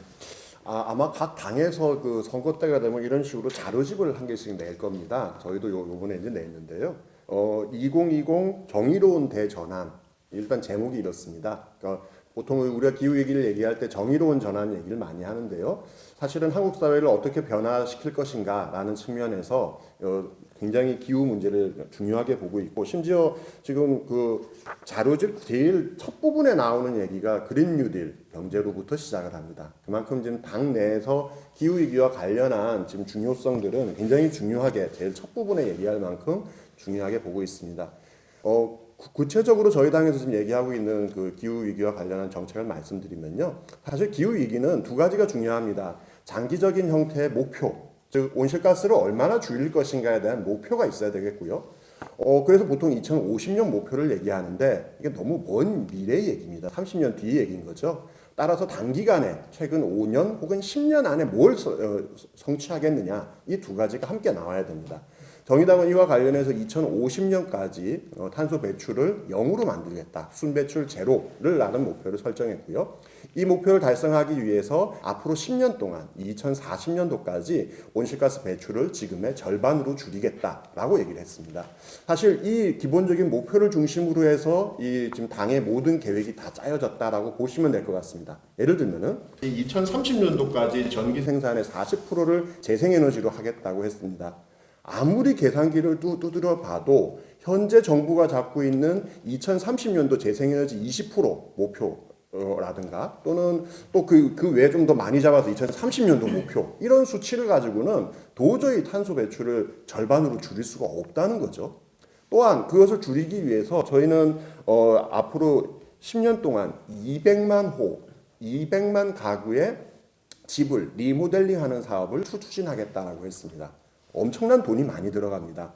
아마 각 당에서 그 선거 때가 되면 이런 식으로 자료집을 한 개씩 낼 겁니다. 저희도 요번에 이제 냈는데요. 2020 정의로운 대전환. 일단 제목이 이렇습니다. 그러니까 보통 우리가 기후 얘기를 얘기할 때 정의로운 전환 얘기를 많이 하는데요. 사실은 한국 사회를 어떻게 변화시킬 것인가라는 측면에서 굉장히 기후 문제를 중요하게 보고 있고 심지어 지금 그 자료집 제일 첫 부분에 나오는 얘기가 그린 뉴딜 경제로부터 시작을 합니다. 그만큼 지금 당 내에서 기후 위기와 관련한 지금 중요성들은 굉장히 중요하게 제일 첫 부분에 얘기할 만큼 중요하게 보고 있습니다. 구체적으로 저희 당에서 지금 얘기하고 있는 그 기후 위기와 관련한 정책을 말씀드리면요. 사실 기후 위기는 두 가지가 중요합니다. 장기적인 형태의 목표, 즉 온실가스를 얼마나 줄일 것인가에 대한 목표가 있어야 되겠고요. 그래서 보통 2050년 목표를 얘기하는데 이게 너무 먼 미래의 얘기입니다. 30년 뒤의 얘기인 거죠. 따라서 단기간에 최근 5년 혹은 10년 안에 뭘 성취하겠느냐 이 두 가지가 함께 나와야 됩니다. 정의당은 이와 관련해서 2050년까지 탄소 배출을 0으로 만들겠다. 순배출 제로를 라는 목표를 설정했고요. 이 목표를 달성하기 위해서 앞으로 10년 동안 2040년도까지 온실가스 배출을 지금의 절반으로 줄이겠다라고 얘기를 했습니다. 사실 이 기본적인 목표를 중심으로 해서 이 지금 당의 모든 계획이 다 짜여졌다라고 보시면 될 것 같습니다. 예를 들면은 2030년도까지 전기 생산의 40%를 재생에너지로 하겠다고 했습니다. 아무리 계산기를 두드려 봐도 현재 정부가 잡고 있는 2030년도 재생에너지 20% 목표라든가 또는 또 그 외에 좀 더 많이 잡아서 2030년도 목표 이런 수치를 가지고는 도저히 탄소 배출을 절반으로 줄일 수가 없다는 거죠. 또한 그것을 줄이기 위해서 저희는 앞으로 10년 동안 200만 가구의 집을 리모델링하는 사업을 추진하겠다라고 했습니다. 엄청난 돈이 많이 들어갑니다.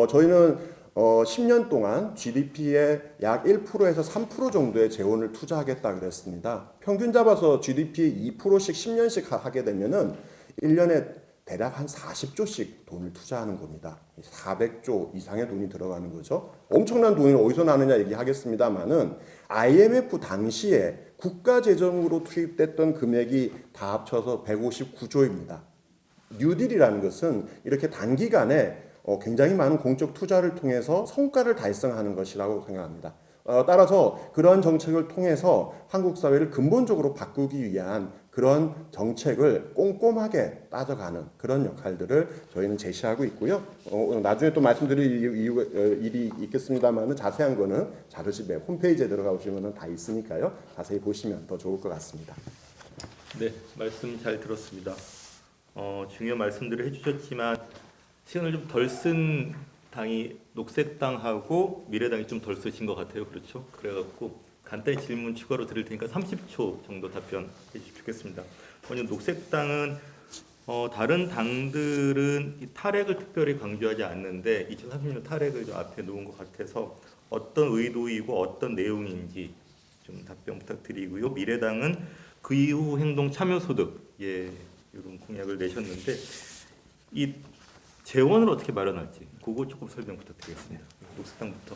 저희는 10년 동안 GDP의 약 1%에서 3% 정도의 재원을 투자하겠다 그랬습니다. 평균 잡아서 GDP의 2%씩 10년씩 하게 되면은 1년에 대략 한 40조씩 돈을 투자하는 겁니다. 400조 이상의 돈이 들어가는 거죠. 엄청난 돈이 어디서 나느냐 얘기하겠습니다만은 IMF 당시에 국가 재정으로 투입됐던 금액이 다 합쳐서 159조입니다. 뉴딜이라는 것은 이렇게 단기간에 굉장히 많은 공적 투자를 통해서 성과를 달성하는 것이라고 생각합니다. 따라서 그런 정책을 통해서 한국 사회를 근본적으로 바꾸기 위한 그런 정책을 꼼꼼하게 따져가는 그런 역할들을 저희는 제시하고 있고요. 나중에 또 말씀드릴 일이 있겠습니다만 자세한 거는 자료집에 홈페이지에 들어가 보시면 다 있으니까요. 자세히 보시면 더 좋을 것 같습니다. 네, 말씀 잘 들었습니다. 중요한 말씀들을 해주셨지만 시간을 좀 덜 쓴 당이 녹색당하고 미래당이 좀 덜 쓰신 것 같아요. 그렇죠? 그래갖고 간단히 질문 추가로 드릴 테니까 30초 정도 답변해 주시면 좋겠습니다. 먼저 녹색당은 다른 당들은 이 탈핵을 특별히 강조하지 않는데 2030년 탈핵을 좀 앞에 놓은 것 같아서 어떤 의도이고 어떤 내용인지 좀 답변 부탁드리고요. 미래당은 그 이후 행동 참여소득 이런 공약을 내셨는데 이 재원을 어떻게 마련할지 그거 조금 설명 부탁드리겠습니다. 녹색당부터.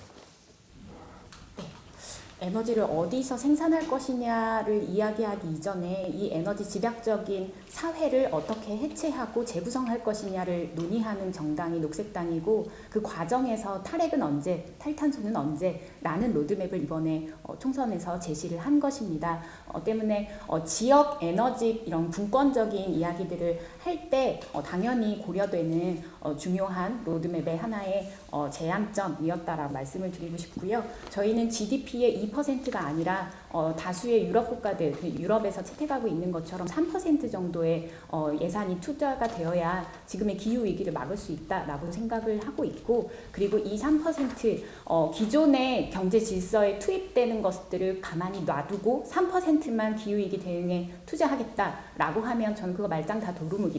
에너지를 어디서 생산할 것이냐를 이야기하기 이전에 이 에너지 집약적인 사회를 어떻게 해체하고 재구성할 것이냐를 논의하는 정당이 녹색당이고, 그 과정에서 탈핵은 언제, 탈탄소는 언제라는 로드맵을 이번에 총선에서 제시를 한 것입니다. 때문에 지역 에너지 이런 분권적인 이야기들을 할 때 당연히 고려되는 중요한 로드맵의 하나의 제안점이었다라고 말씀을 드리고 싶고요. 저희는 GDP의 2%가 아니라 다수의 유럽 국가들, 유럽에서 채택하고 있는 것처럼 3% 정도의 예산이 투자가 되어야 지금의 기후 위기를 막을 수 있다라고 생각을 하고 있고, 그리고 이 3% 기존의 경제 질서에 투입되는 것들을 가만히 놔두고 3%만 기후 위기 대응에 투자하겠다라고 하면 저는 그거 말짱 다 도루묵이다,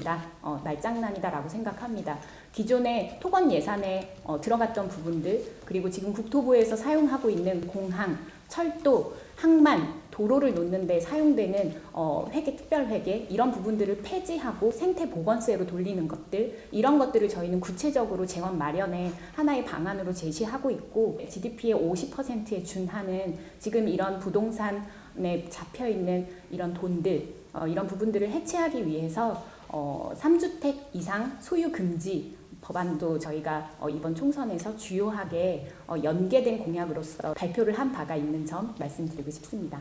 말장난이다라고 생각합니다. 기존의 토건 예산에 들어갔던 부분들, 그리고 지금 국토부에서 사용하고 있는 공항, 철도, 항만, 도로를 놓는 데 사용되는 회계, 특별회계 이런 부분들을 폐지하고 생태보건세로 돌리는 것들, 이런 것들을 저희는 구체적으로 재원 마련에 하나의 방안으로 제시하고 있고, GDP의 50%에 준하는 지금 이런 부동산에 잡혀있는 이런 돈들, 이런 부분들을 해체하기 위해서 3주택 이상 소유 금지 법안도 저희가 이번 총선에서 주요하게 연계된 공약으로서 발표를 한 바가 있는 점 말씀드리고 싶습니다.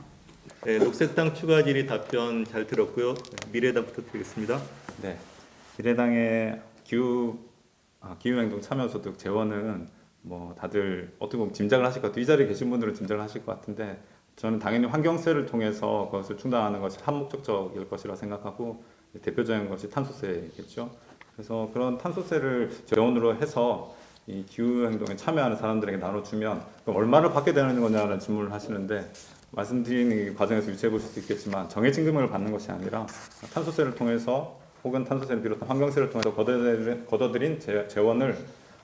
네, 녹색당 추가 질의 답변 잘 들었고요. 미래당부터 드리겠습니다. 네, 미래당의 기후행동 참여소득 재원은 뭐 다들 어떻게 보면 짐작을 하실 것 같아요. 이 자리에 계신 분들은 짐작을 하실 것 같은데, 저는 당연히 환경세를 통해서 그것을 충당하는 것이 한목적적일 것이라 생각하고, 대표적인 것이 탄소세겠죠. 그래서 그런 탄소세를 재원으로 해서 이 기후행동에 참여하는 사람들에게 나눠주면 그럼 얼마를 받게 되는 거냐는 질문을 하시는데, 말씀드리는 과정에서 유추해 보실 수 있겠지만 정해진 금액을 받는 것이 아니라 탄소세를 통해서 혹은 탄소세를 비롯한 환경세를 통해서 걷어들인 재원을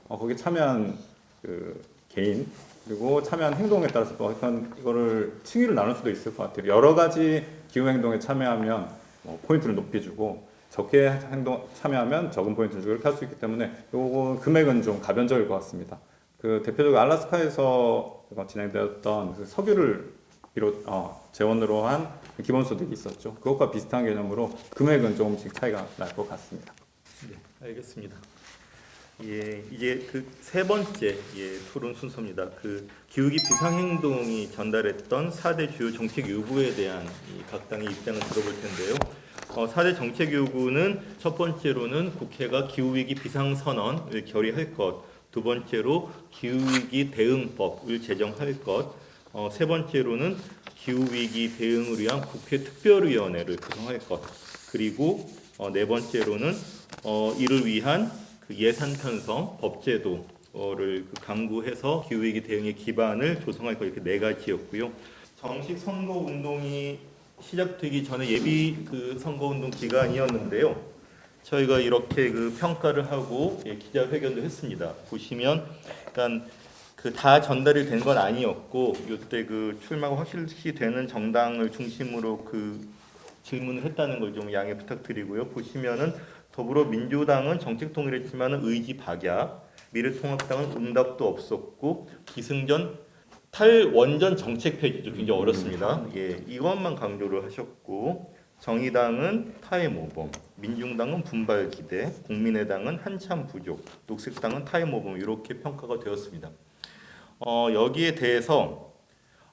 거기에 참여한 그 개인 그리고 참여한 행동에 따라서 또 이거를 층위를 나눌 수도 있을 것 같아요. 여러 가지 기후행동에 참여하면 포인트를 높이 주고, 적게 참여하면 적은 포인트를 주고 이렇게 할 수 있기 때문에 요거 금액은 좀 가변적일 것 같습니다. 그 대표적으로 알래스카에서 진행되었던 그 석유를 재원으로 한 기본소득이 있었죠. 그것과 비슷한 개념으로 금액은 조금씩 차이가 날 것 같습니다. 네, 알겠습니다. 예, 이제 그 세 번째 토론 순서입니다. 그 기후위기 비상행동이 전달했던 4대 주요 정책 요구에 대한 각 당의 입장을 들어볼 텐데요. 4대 정책 요구는 첫 번째로는 국회가 기후위기 비상선언을 결의할 것, 두 번째로 기후위기 대응법을 제정할 것, 세 번째로는 기후위기 대응을 위한 국회 특별위원회를 구성할 것, 그리고 네 번째로는 이를 위한 그 예산 편성 법제도를 강구해서 기후위기 대응의 기반을 조성할 것, 이렇게 네 가지였고요. 정식 선거 운동이 시작되기 전에 예비 그 선거 운동 기간이었는데요. 저희가 이렇게 그 평가를 하고 기자회견도 했습니다. 보시면 일단 그 다 전달이 된 건 아니었고, 이때 그 출마가 확실시 되는 정당을 중심으로 그 질문을 했다는 걸 좀 양해 부탁드리고요. 보시면은 더불어민주당은 정책 통일했지만은 의지 박약, 미래통합당은 응답도 없었고, 기승전 탈원전 정책 폐지도 굉장히 어렵습니다. 예, 이것만 강조를 하셨고, 정의당은 타의 모범, 민중당은 분발 기대, 국민의당은 한참 부족, 녹색당은 타의 모범, 이렇게 평가가 되었습니다. 여기에 대해서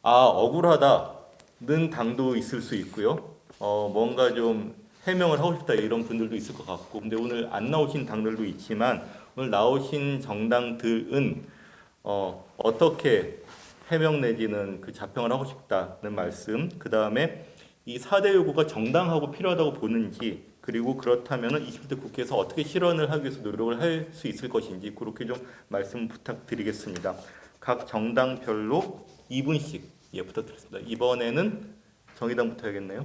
억울하다는 당도 있을 수 있고요. 뭔가 좀 해명을 하고 싶다 이런 분들도 있을 것 같고, 근데 오늘 안 나오신 당들도 있지만 오늘 나오신 정당들은 어떻게 해명 내지는 그 자평을 하고 싶다는 말씀, 그 다음에 이 4대 요구가 정당하고 필요하다고 보는지, 그리고 그렇다면 20대 국회에서 어떻게 실현을 하기 위해서 노력을 할 수 있을 것인지, 그렇게 좀 말씀 부탁드리겠습니다. 각 정당별로 2분씩 부탁드리겠습니다. 이번에는 정의당부터 해야겠네요.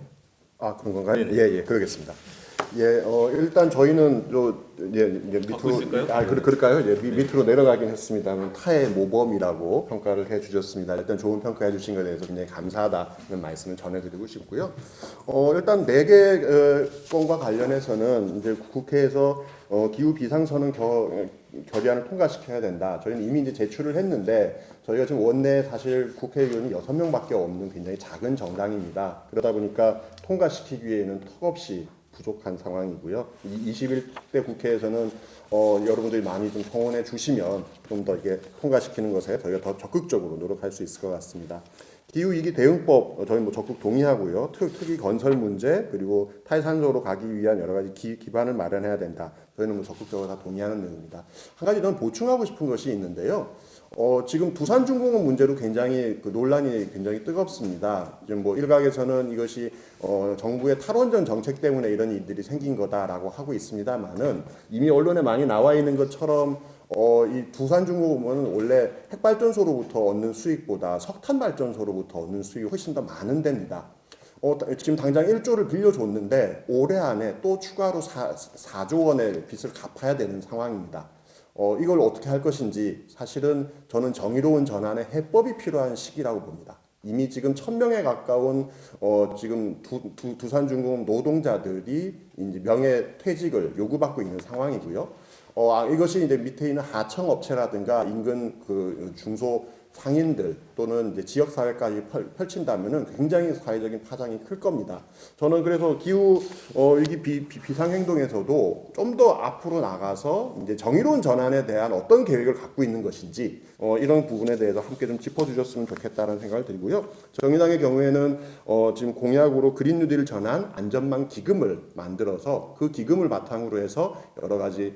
그런 건가요? 네네. 예, 그러겠습니다. 일단 저희는 이제 밑으로 그럴까요? 밑으로 내려가긴 했습니다만 타의 모범이라고 평가를 해주셨습니다. 일단 좋은 평가해 주신 것에 대해서 굉장히 감사하다는 말씀을 전해드리고 싶고요. 일단 4개 건과 관련해서는 이제 국회에서 기후 비상선언 결의안을 통과시켜야 된다. 저희는 이미 이제 제출을 했는데 저희가 지금 원내 사실 국회의원이 6명밖에 없는 굉장히 작은 정당입니다. 그러다 보니까 통과시키기에는 턱없이 부족한 상황이고요. 21대 국회에서는 여러분들이 많이 좀 성원해 주시면 좀 더 이게 통과시키는 것에 저희가 더 적극적으로 노력할 수 있을 것 같습니다. 기후위기 대응법 저희 뭐 적극 동의하고요. 특히 건설 문제 그리고 탈탄소로 가기 위한 여러 가지 기반을 마련해야 된다. 저희는 뭐 적극적으로 다 동의하는 내용입니다. 한 가지 저는 보충하고 싶은 것이 있는데요. 지금 두산중공업 문제로 굉장히 그 논란이 굉장히 뜨겁습니다. 지금 뭐 일각에서는 이것이 정부의 탈원전 정책 때문에 이런 일들이 생긴 거다라고 하고 있습니다만은 이미 언론에 많이 나와 있는 것처럼 이 두산중공업은 원래 핵발전소로부터 얻는 수익보다 석탄발전소로부터 얻는 수익이 훨씬 더 많은 데입니다. 지금 당장 1조를 빌려줬는데 올해 안에 또 추가로 4조 원의 빚을 갚아야 되는 상황입니다. 이걸 어떻게 할 것인지 사실은 저는 정의로운 전환의 해법이 필요한 시기라고 봅니다. 이미 지금 1,000명에 가까운 지금 두산중공업 노동자들이 이제 명예퇴직을 요구받고 있는 상황이고요. 이것이 이제 밑에 있는 하청 업체라든가 인근 그 중소 상인들 또는 이제 지역 사회까지 펼친다면은 굉장히 사회적인 파장이 클 겁니다. 저는 그래서 기후 위기 비상 행동에서도 좀 더 앞으로 나가서 이제 정의로운 전환에 대한 어떤 계획을 갖고 있는 것인지 이런 부분에 대해서 함께 좀 짚어주셨으면 좋겠다는 생각을 드리고요. 정의당의 경우에는 지금 공약으로 그린 뉴딜 전환 안전망 기금을 만들어서 그 기금을 바탕으로 해서 여러 가지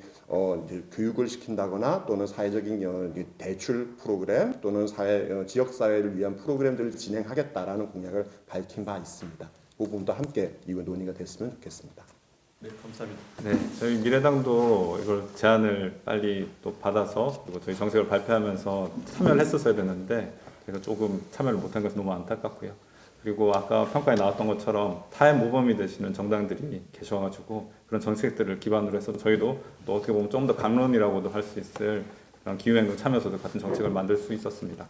이제 교육을 시킨다거나 또는 사회적인 대출 프로그램 또는 지역 사회를 위한 프로그램들을 진행하겠다라는 공약을 밝힌 바 있습니다. 그 부분도 함께 이거 논의가 됐으면 좋겠습니다. 네, 감사합니다. 네, 저희 미래당도 이걸 제안을 빨리 또 받아서 그리고 저희 정책을 발표하면서 참여를 했었어야 되는데 제가 조금 참여를 못한 것이 너무 안타깝고요. 그리고 아까 평가에 나왔던 것처럼 타협 모범이 되시는 정당들이 계셔가지고 그런 정책들을 기반으로 해서 저희도 또 어떻게 보면 좀 더 강론이라고도 할 수 있을 그런 기후행동 참여서도 같은 정책을 만들 수 있었습니다.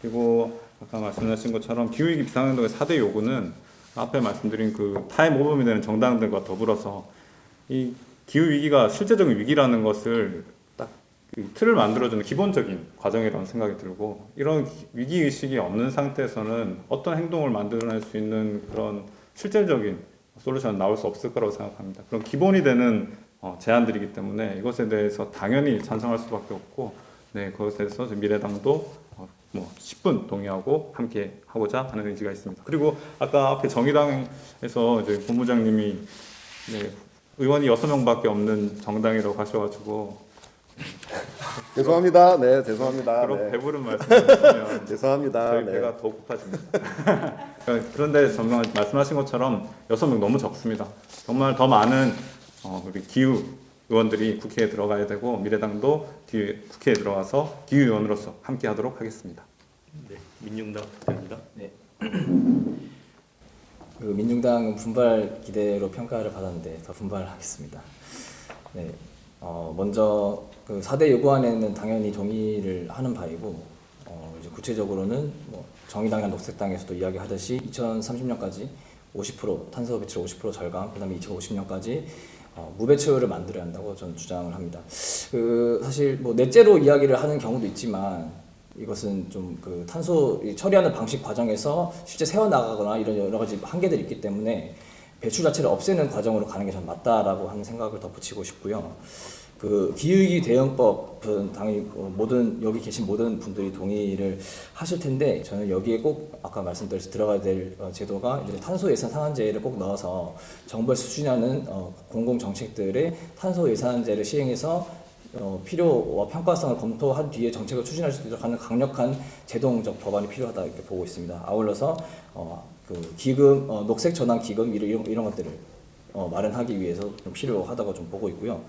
그리고 아까 말씀하신 것처럼 기후위기 비상행동의 4대 요구는 앞에 말씀드린 그 타협 모범이 되는 정당들과 더불어서 이 기후위기가 실제적인 위기라는 것을 딱 그 틀을 만들어주는 기본적인 과정이라는 생각이 들고 이런 위기의식이 없는 상태에서는 어떤 행동을 만들어낼 수 있는 그런 실질적인 솔루션은 나올 수 없을 거라고 생각합니다. 그런 기본이 되는 제안들이기 때문에 이것에 대해서 당연히 찬성할 수밖에 없고 네, 그것에 대해서 미래당도 뭐 10분 동의하고 함께 하고자 하는 의지가 있습니다. 그리고 아까 앞에 정의당에서 이제 본부장님이 네, 의원이 6명밖에 없는 정당이라고 하셔가지고 죄송합니다. 네, 죄송합니다. 그런 네. 배부른 말씀해주시면 죄송합니다. 저희 네. 배가 더 고파집니다. 그런데 정말 말씀하신 것처럼 6명 너무 적습니다. 정말 더 많은 우리 기후 의원들이 국회에 들어가야 되고 미래당도 국회에 들어가서 기후 의원으로서 함께 하도록 하겠습니다. 네, 민중당 부탁드립니다. 네. 그 민중당은 분발 기대로 평가를 받았는데 더 분발하겠습니다. 네. 먼저 그 4대 요구안에는 당연히 동의를 하는 바이고 이제 구체적으로는 뭐 정의당이나 녹색당에서도 이야기하듯이 2030년까지 50% 탄소 배출 50% 절감, 그다음에 2050년까지 무배출을 만들어야 한다고 저는 주장을 합니다. 그 사실 뭐 넷째로 이야기를 하는 경우도 있지만 이것은 좀 그 탄소 처리하는 방식 과정에서 실제 세워 나가거나 이런 여러 가지 한계들이 있기 때문에 배출 자체를 없애는 과정으로 가는 게 전 맞다라고 하는 생각을 덧붙이고 싶고요. 그 기후위기 대응법은 당연히 모든 여기 계신 모든 분들이 동의를 하실 텐데 저는 여기에 꼭 아까 말씀드렸듯이 들어가야 될 제도가 이제 탄소 예산 상한제를 꼭 넣어서 정부에서 추진하는 공공 정책들의 탄소 예산제를 시행해서 필요와 평가성을 검토한 뒤에 정책을 추진할 수 있도록 하는 강력한 제동적 법안이 필요하다 이렇게 보고 있습니다. 아울러서 그 기금, 녹색 전환 기금 이런 것들을 마련하기 위해서 좀 필요하다고 좀 보고 있고요.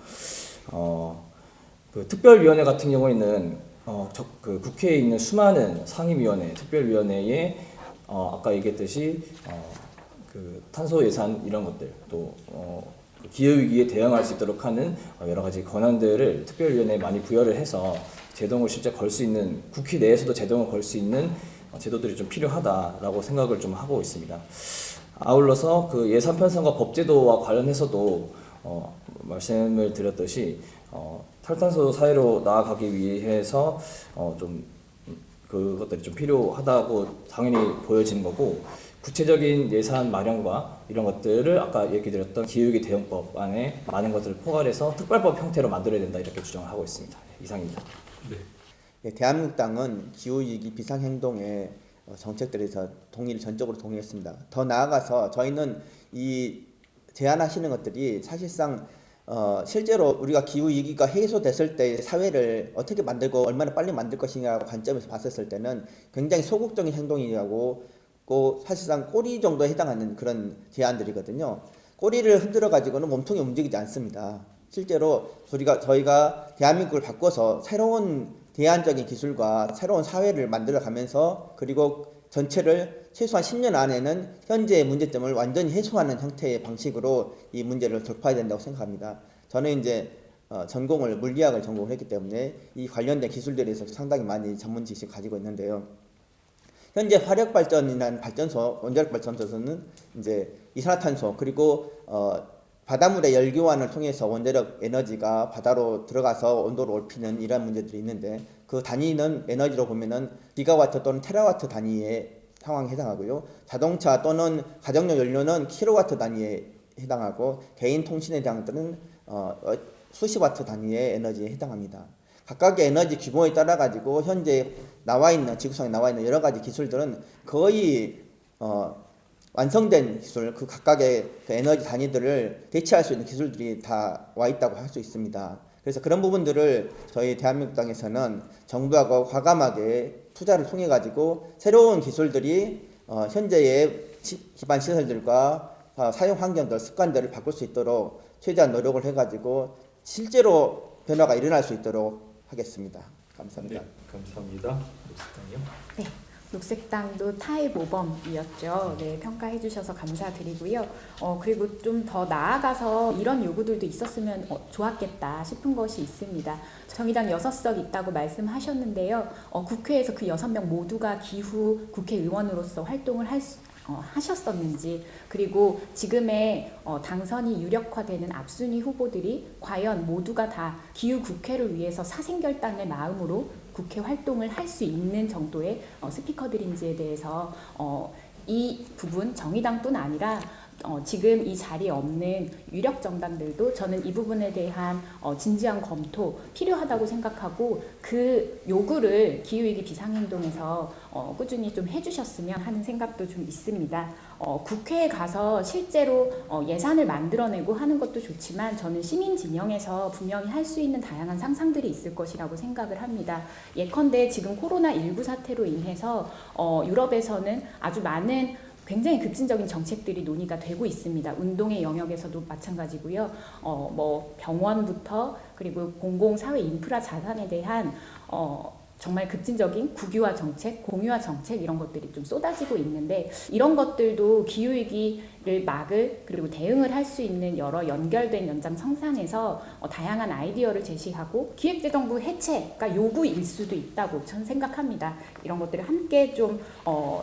그 특별위원회 같은 경우에는 그 국회에 있는 수많은 상임위원회, 특별위원회에 아까 얘기했듯이 그 탄소 예산 이런 것들 또 기후위기에 대응할 수 있도록 하는 여러 가지 권한들을 특별위원회에 많이 부여를 해서 제동을 실제 걸 수 있는 국회 내에서도 제동을 걸 수 있는 제도들이 좀 필요하다라고 생각을 좀 하고 있습니다. 아울러서 그 예산 편성과 법제도와 관련해서도 말씀을 드렸듯이 탈탄소 사회로 나아가기 위해서 좀 그것들이 좀 필요하다고 당연히 보여지는 거고, 구체적인 예산 마련과 이런 것들을 아까 얘기 드렸던 기후위기 대응법 안에 많은 것들을 포괄해서 특별법 형태로 만들어야 된다, 이렇게 주장을 하고 있습니다. 이상입니다. 예, 대한민국당은 기후위기 비상행동의 정책들에서 전적으로 동의했습니다. 더 나아가서 저희는 이 제안하시는 것들이 사실상 실제로 우리가 기후위기가 해소됐을 때 사회를 어떻게 만들고 얼마나 빨리 만들 것이냐고 관점에서 봤었을 때는 굉장히 소극적인 행동이라고 사실상 꼬리 정도에 해당하는 그런 제안들이거든요. 꼬리를 흔들어 가지고는 몸통이 움직이지 않습니다. 실제로 저희가 대한민국을 바꿔서 새로운 대안적인 기술과 새로운 사회를 만들어 가면서, 그리고 전체를 최소한 10년 안에는 현재의 문제점을 완전히 해소하는 형태의 방식으로 이 문제를 돌파해야 된다고 생각합니다. 저는 이제 물리학을 전공을 했기 때문에 이 관련된 기술들에 대해서 상당히 많이 전문 지식을 가지고 있는데요. 현재 화력발전이라는 원자력발전소는 이제 이산화탄소, 그리고 바닷물의 열교환을 통해서 원자력 에너지가 바다로 들어가서 온도를 올피는 이런 문제들이 있는데, 그 단위는 에너지로 보면은 기가와트 또는 테라와트 단위의 상황에 해당하고요. 자동차 또는 가정용 연료는 킬로와트 단위에 해당하고, 개인 통신에 대한 것들은 수십 와트 단위의 에너지에 해당합니다. 각각의 에너지 규모에 따라 가지고 현재 지구상에 나와 있는 여러 가지 기술들은 거의 완성된 기술, 그 각각의 그 에너지 단위들을 대체할 수 있는 기술들이 다 와 있다고 할 수 있습니다. 그래서 그런 부분들을 저희 대한민국당에서는 정부하고 과감하게 투자를 통해 가지고 새로운 기술들이 현재의 기반 시설들과 사용 환경들, 습관들을 바꿀 수 있도록 최대한 노력을 해 가지고 실제로 변화가 일어날 수 있도록 하겠습니다. 감사합니다. 네, 감사합니다. 녹색당이요. 네, 녹색당도 타의 모범이었죠. 네, 평가해 주셔서 감사드리고요. 그리고 좀 더 나아가서 이런 요구들도 있었으면 좋았겠다 싶은 것이 있습니다. 정의당 6석 있다고 말씀하셨는데요. 국회에서 그 6명 모두가 기후 국회의원으로서 활동을 하셨었는지, 그리고 지금의 당선이 유력화되는 앞순위 후보들이 과연 모두가 다 기후 국회를 위해서 사생결단의 마음으로 국회 활동을 할 수 있는 정도의 스피커들인지에 대해서 이 부분 정의당뿐 아니라 지금 이 자리에 없는 유력 정당들도 저는 이 부분에 대한 진지한 검토 필요하다고 생각하고, 그 요구를 기후위기 비상행동에서 꾸준히 좀 해주셨으면 하는 생각도 좀 있습니다. 국회에 가서 실제로 예산을 만들어내고 하는 것도 좋지만, 저는 시민 진영에서 분명히 할 수 있는 다양한 상상들이 있을 것이라고 생각을 합니다. 예컨대 지금 코로나19 사태로 인해서 유럽에서는 아주 많은 굉장히 급진적인 정책들이 논의가 되고 있습니다. 운동의 영역에서도 마찬가지고요. 병원부터 그리고 공공사회 인프라 자산에 대한 정말 급진적인 국유화 정책, 공유화 정책, 이런 것들이 좀 쏟아지고 있는데, 이런 것들도 기후위기를 막을, 그리고 대응을 할 수 있는 여러 연결된 연장선상에서 다양한 아이디어를 제시하고 기획재정부 해체가 요구일 수도 있다고 저는 생각합니다. 이런 것들을 함께 좀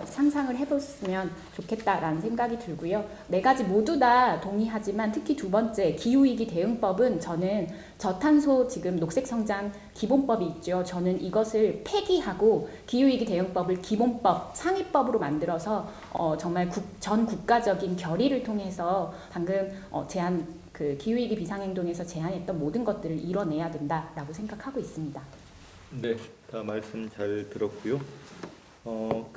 상상을 해봤으면 좋겠다라는 생각이 들고요. 4가지 모두 다 동의하지만 특히 두 번째 기후위기 대응법은 저는 저탄소 지금 녹색성장 기본법이 있죠. 저는 이것을 폐기하고 기후위기 대응법을 기본법, 상위법으로 만들어서 정말 전 국가적인 결의를 통해서 방금 그 기후위기 비상행동에서 제안했던 모든 것들을 이뤄내야 된다라고 생각하고 있습니다. 네, 다 말씀 잘 들었고요.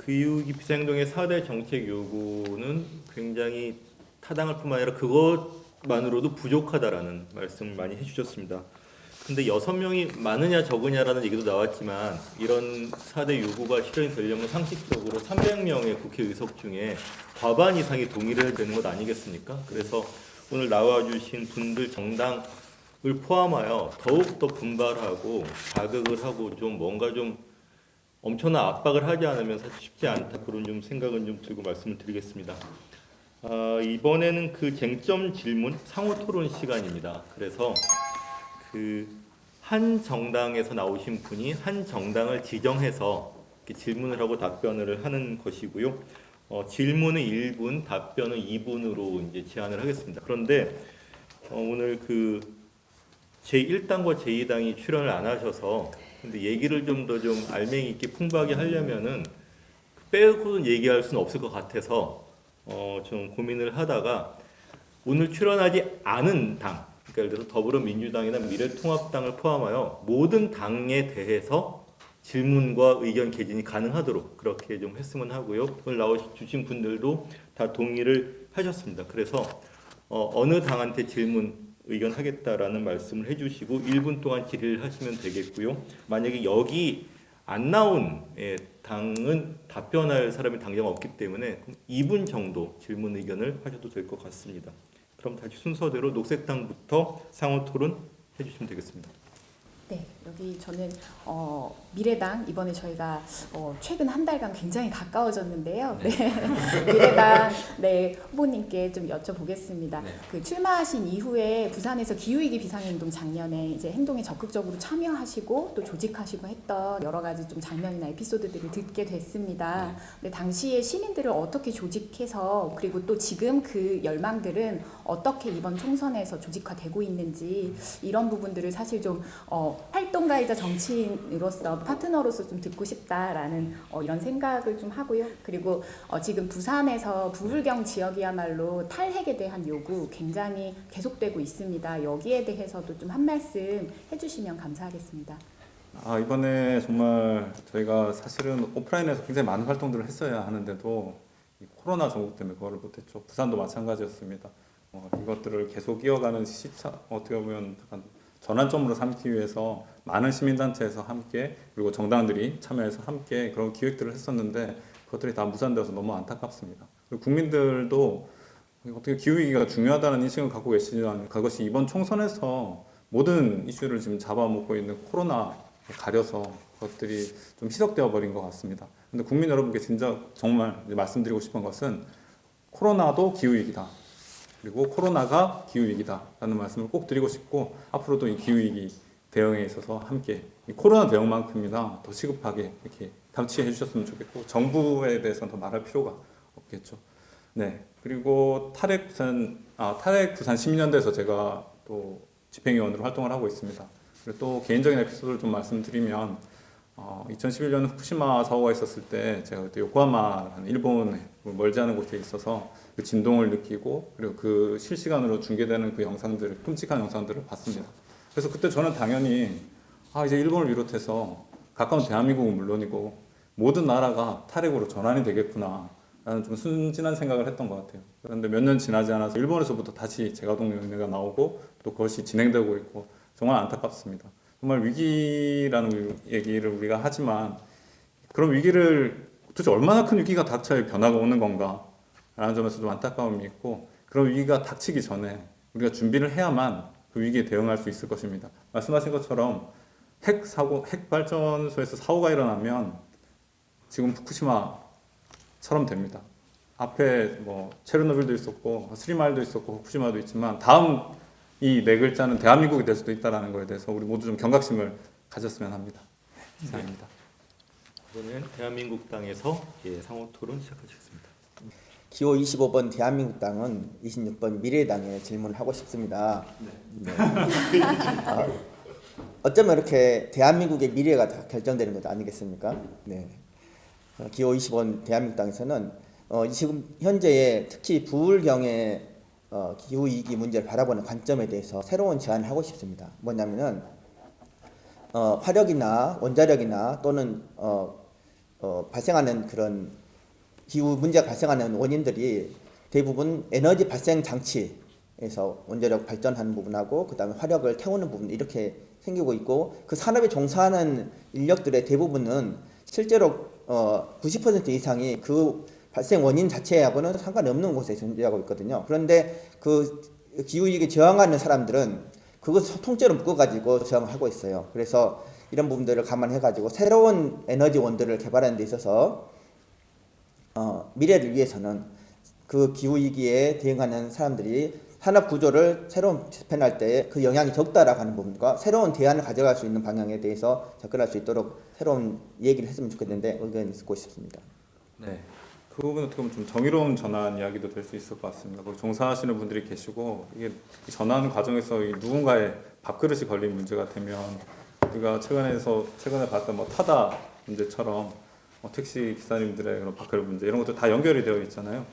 기후위기 비상행동의 4대 정책 요구는 굉장히 타당할 뿐만 아니라 그것만으로도 부족하다라는 말씀을 많이 해주셨습니다. 근데 6명이 많으냐 적으냐라는 얘기도 나왔지만, 이런 4대 요구가 실현이 되려면 상식적으로 300명의 국회의석 중에 과반 이상이 동의를 해야 되는 것 아니겠습니까? 그래서 오늘 나와주신 분들 정당을 포함하여 더욱더 분발하고 자극을 하고 좀 뭔가 좀 엄청난 압박을 하지 않으면 사실 쉽지 않다, 그런 좀 생각은 좀 들고 말씀을 드리겠습니다. 이번에는 그 쟁점 질문 상호 토론 시간입니다. 그래서 한 정당에서 나오신 분이 한 정당을 지정해서 이렇게 질문을 하고 답변을 하는 것이고요. 질문은 1분, 답변은 2분으로 이제 제한을 하겠습니다. 그런데 오늘 제1당과 제2당이 출연을 안 하셔서 근데 얘기를 좀 더 좀 알맹이 있게 풍부하게 하려면은 빼고는 얘기할 수는 없을 것 같아서 좀 고민을 하다가 오늘 출연하지 않은 당, 그러니까 예를 들어서 더불어민주당이나 미래통합당을 포함하여 모든 당에 대해서 질문과 의견 개진이 가능하도록 그렇게 좀 했으면 하고요. 오늘 나오신 분들도 다 동의를 하셨습니다. 그래서 어느 당한테 질문 의견 하겠다라는 말씀을 해주시고 1분 동안 질의를 하시면 되겠고요. 만약에 여기 안 나온 당은 답변할 사람이 당장 없기 때문에 2분 정도 질문 의견을 하셔도 될 것 같습니다. 그럼 다시 순서대로 녹색당부터 상호 토론 해주시면 되겠습니다. 네, 여기 저는 미래당 이번에 저희가 최근 한 달간 굉장히 가까워졌는데요. 네. 미래당 후보님께 좀 여쭤보겠습니다. 네. 그 출마하신 이후에 부산에서 기후위기 비상행동 작년에 이제 행동에 적극적으로 참여하시고 또 조직하시고 했던 여러 가지 좀 장면이나 에피소드들을 듣게 됐습니다. 근데 당시에 시민들을 어떻게 조직해서 그리고 또 지금 그 열망들은 어떻게 이번 총선에서 조직화되고 있는지 이런 부분들을 사실 좀 활동가이자 정치인으로서 파트너로서 좀 듣고 싶다라는 이런 생각을 좀 하고요. 그리고 지금 부산에서 부울경 지역이야말로 탈핵에 대한 요구 굉장히 계속되고 있습니다. 여기에 대해서도 좀 한 말씀 해주시면 감사하겠습니다. 이번에 정말 저희가 사실은 오프라인에서 굉장히 많은 활동들을 했어야 하는데도 이 코로나 전국 때문에 그거를 못했죠. 부산도 마찬가지였습니다. 이것들을 계속 이어가는 시차 어떻게 보면 약간 전환점으로 삼기 위해서 많은 시민단체에서 함께 그리고 정당들이 참여해서 함께 그런 기획들을 했었는데 그것들이 다 무산되어서 너무 안타깝습니다. 그리고 국민들도 어떻게 기후위기가 중요하다는 인식을 갖고 계시지만 그것이 이번 총선에서 모든 이슈를 지금 잡아먹고 있는 코로나에 가려서 그것들이 좀 희석되어 버린 것 같습니다. 근데 국민 여러분께 진짜 정말 말씀드리고 싶은 것은 코로나도 기후위기다. 그리고 코로나가 기후위기다라는 말씀을 꼭 드리고 싶고 앞으로도 이 기후위기 대응에 있어서 함께 이 코로나 대응만큼이나 더 시급하게 이렇게 감치해 주셨으면 좋겠고 정부에 대해서는 더 말할 필요가 없겠죠. 네. 그리고 탈핵 부산 시민연대에서 제가 또 집행위원으로 활동을 하고 있습니다. 그리고 또 개인적인 에피소드를 좀 말씀드리면 2011년 후쿠시마 사고가 있었을 때 제가 그때 요코하마라는 일본에 멀지 않은 곳에 있어서 그 진동을 느끼고 그리고 그 실시간으로 중계되는 그 영상들, 끔찍한 영상들을 봤습니다. 그래서 그때 저는 당연히 이제 일본을 비롯해서 가까운 대한민국은 물론이고 모든 나라가 탈핵으로 전환이 되겠구나 라는 좀 순진한 생각을 했던 것 같아요. 그런데 몇 년 지나지 않아서 일본에서부터 다시 재가동연대가 나오고 또 그것이 진행되고 있고 정말 안타깝습니다. 정말 위기라는 얘기를 우리가 하지만 그런 위기를 도대체 얼마나 큰 위기가 닥쳐야 변화가 오는 건가 라는 점에서 좀 안타까움이 있고 그런 위기가 닥치기 전에 우리가 준비를 해야만 그 위기에 대응할 수 있을 것입니다. 말씀하신 것처럼 핵 발전소에서 사고가 일어나면 지금 후쿠시마처럼 됩니다. 앞에 체르노빌도 있었고 스리마일도 있었고 후쿠시마도 있지만 다음 이 네 글자는 대한민국이 될 수도 있다는 것에 대해서 우리 모두 좀 경각심을 가졌으면 합니다. 이상입니다. 이번엔 대한민국당에서 상호 토론 시작하시겠습니다. 기호 25번 대한민국당은 26번 미래당에 질문을 하고 싶습니다. 네. 어쩌면 이렇게 대한민국의 미래가 다 결정되는 것 아니겠습니까? 네. 기호 25번 대한민국당에서는 지금 현재의 특히 부울경의 기후위기 문제를 바라보는 관점에 대해서 새로운 제안을 하고 싶습니다. 뭐냐면은 화력이나 원자력이나 또는 발생하는 그런 기후 문제가 발생하는 원인들이 대부분 에너지 발생 장치에서 원자력 발전하는 부분하고 그 다음에 화력을 태우는 부분 이렇게 생기고 있고 그 산업에 종사하는 인력들의 대부분은 실제로 90% 이상이 그 발생 원인 자체하고는 상관이 없는 곳에 존재하고 있거든요. 그런데 그 기후위기에 저항하는 사람들은 그것을 통째로 묶어가지고 저항을 하고 있어요. 그래서 이런 부분들을 감안해가지고 새로운 에너지원들을 개발하는 데 있어서 미래를 위해서는 그 기후위기에 대응하는 사람들이 산업 구조를 새로운 재편할 때 그 영향이 적다라고 하는 부분과 새로운 대안을 가져갈 수 있는 방향에 대해서 접근할 수 있도록 새로운 얘기를 했으면 좋겠는데 의견을 듣고 싶습니다. 네. 그 부분 어떻게 보면 좀 정의로운 전환 이야기도 될 수 있을 것 같습니다. 거기 종사하시는 분들이 계시고 이게 이 전환 과정에서 이 누군가의 밥그릇이 걸린 문제가 되면 우리가 최근에 봤던 뭐 타다 문제처럼 택시 기사님들의 그런 밥그릇 문제 이런 것도 다 연결이 되어 있잖아요.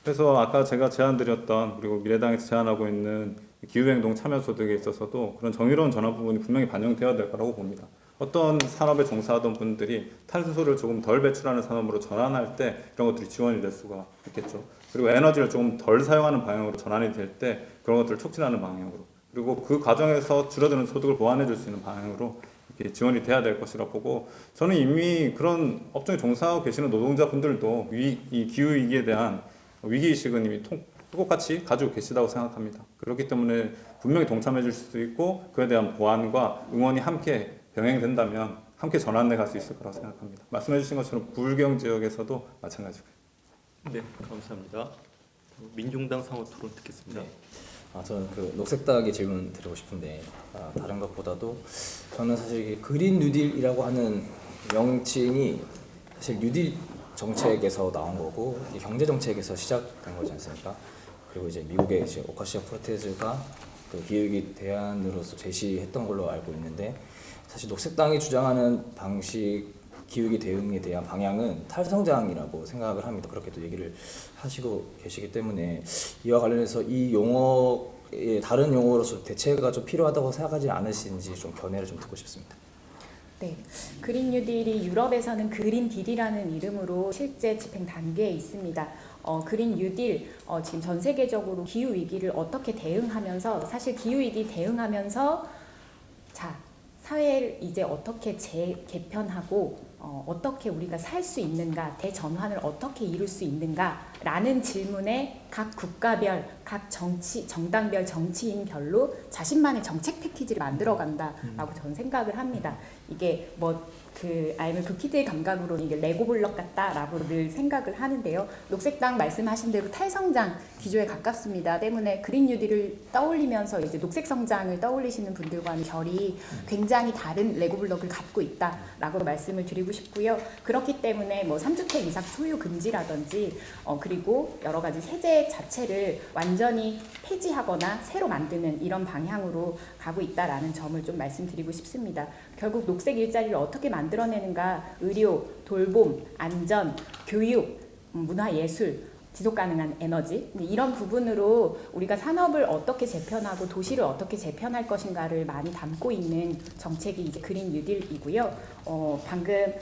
그래서 아까 제가 제안드렸던 그리고 미래당에서 제안하고 있는 기후행동 참여소득에 있어서도 그런 정의로운 전환 부분이 분명히 반영되어야 될 거라고 봅니다. 어떤 산업에 종사하던 분들이 탄소를 조금 덜 배출하는 산업으로 전환할 때 이런 것들이 지원이 될 수가 있겠죠. 그리고 에너지를 조금 덜 사용하는 방향으로 전환이 될 때 그런 것들을 촉진하는 방향으로 그리고 그 과정에서 줄어드는 소득을 보완해 줄 수 있는 방향으로 이렇게 지원이 돼야 될 것이라 보고 저는 이미 그런 업종에 종사하고 계시는 노동자분들도 이 기후위기에 대한 위기의식은 이미 똑같이 가지고 계시다고 생각합니다. 그렇기 때문에 분명히 동참해 주실 수 있고 그에 대한 보완과 응원이 함께 병행된다면 함께 전환해 갈 수 있을 거라고 생각합니다. 말씀해 주신 것처럼 불경 지역에서도 마찬가지고요. 네, 감사합니다. 민중당 상호 토론 듣겠습니다. 저는 그 녹색당에게 질문 드리고 싶은데 다른 것보다도 저는 사실 이 그린 뉴딜이라고 하는 명칭이 사실 뉴딜 정책에서 나온 거고 경제 정책에서 시작된 거지 않습니까? 그리고 이제 미국의 이제 오카시아 코르테즈가 그 기후위기 대안으로서 제시했던 걸로 알고 있는데 사실 녹색당이 주장하는 방식 기후위기 대응에 대한 방향은 탈성장이라고 생각을 합니다. 그렇게 또 얘기를 하시고 계시기 때문에 이와 관련해서 이 용어의 다른 용어로서 대체가 좀 필요하다고 생각하지 않으신지 좀 견해를 좀 듣고 싶습니다. 네, 그린 뉴딜이 유럽에서는 그린 딜이라는 이름으로 실제 집행 단계에 있습니다. 그린 뉴딜 지금 전 세계적으로 기후 위기를 어떻게 대응하면서 사실 기후 위기 대응하면서 사회를 이제 어떻게 재개편하고 어떻게 우리가 살 수 있는가, 대전환을 어떻게 이룰 수 있는가라는 질문에 각 국가별, 각 정당별, 정치인별로 자신만의 정책 패키지를 만들어간다라고 저는 생각을 합니다. 이게 아이들 그 키드의 감각으로 이게 레고 블럭 같다라고 늘 생각을 하는데요. 녹색당 말씀하신 대로 탈성장 기조에 가깝습니다. 때문에 그린 뉴딜을 떠올리면서 이제 녹색 성장을 떠올리시는 분들과는 결이 굉장히 다른 레고 블럭을 갖고 있다라고 말씀을 드리고 싶고요. 그렇기 때문에 3주택 이상 소유 금지라든지 그리고 여러 가지 세제 자체를 완전히 폐지하거나 새로 만드는 이런 방향으로 가고 있다라는 점을 좀 말씀드리고 싶습니다. 결국 녹색 일자리를 어떻게 만들어내는가, 의료, 돌봄, 안전, 교육, 문화예술, 지속가능한 에너지 이런 부분으로 우리가 산업을 어떻게 재편하고 도시를 어떻게 재편할 것인가를 많이 담고 있는 정책이 이제 그린 뉴딜이고요. 방금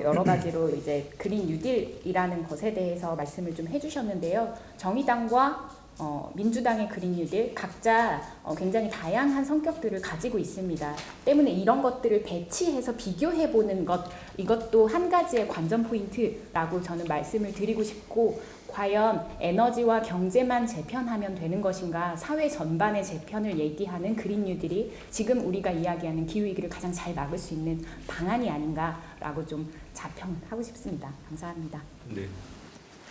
여러 가지로 이제 그린 뉴딜이라는 것에 대해서 말씀을 좀 해주셨는데요. 정의당과 민주당의 그린 뉴딜 각자 굉장히 다양한 성격들을 가지고 있습니다. 때문에 이런 것들을 배치해서 비교해보는 것 이것도 한 가지의 관전 포인트라고 저는 말씀을 드리고 싶고 과연 에너지와 경제만 재편하면 되는 것인가 사회 전반의 재편을 얘기하는 그린 뉴딜이 지금 우리가 이야기하는 기후위기를 가장 잘 막을 수 있는 방안이 아닌가라고 좀 자평하고 싶습니다. 감사합니다. 네,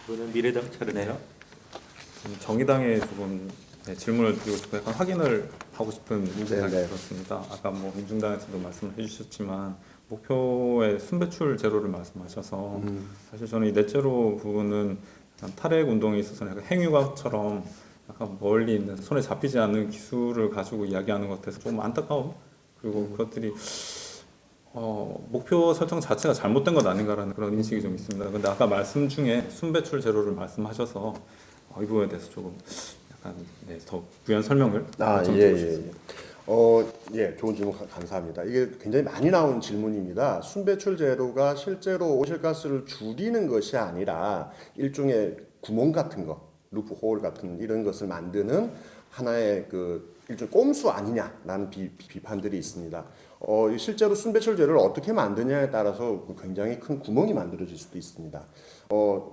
이번엔 미래당 차례입니다. 정의당에 조금 질문을 드리고 싶고 약간 확인을 하고 싶은 생각이 네. 들었습니다. 아까 민중당에서도 말씀을 해주셨지만 목표의 순배출 제로를 말씀하셔서 사실 저는 이 넷제로 부분은 탈핵 운동에 있어서는 약간 행위과처럼 약간 멀리 있는 손에 잡히지 않는 기술을 가지고 이야기하는 것 같아서 조금 안타까운 그리고 그것들이 목표 설정 자체가 잘못된 것 아닌가라는 그런 인식이 좀 있습니다. 근데 아까 말씀 중에 순배출 제로를 말씀하셔서 이 부분에 대해서 조금 약간 더 부연 설명을 좀 드리고 싶습니다. 좋은 질문 감사합니다. 이게 굉장히 많이 나온 질문입니다. 순배출 제로가 실제로 오실가스를 줄이는 것이 아니라 일종의 구멍 같은 거, 루프홀 같은 이런 것을 만드는 하나의 일종 꼼수 아니냐라는 비판들이 있습니다. 실제로 순배출 제로를 어떻게 만드냐에 따라서 굉장히 큰 구멍이 만들어질 수도 있습니다.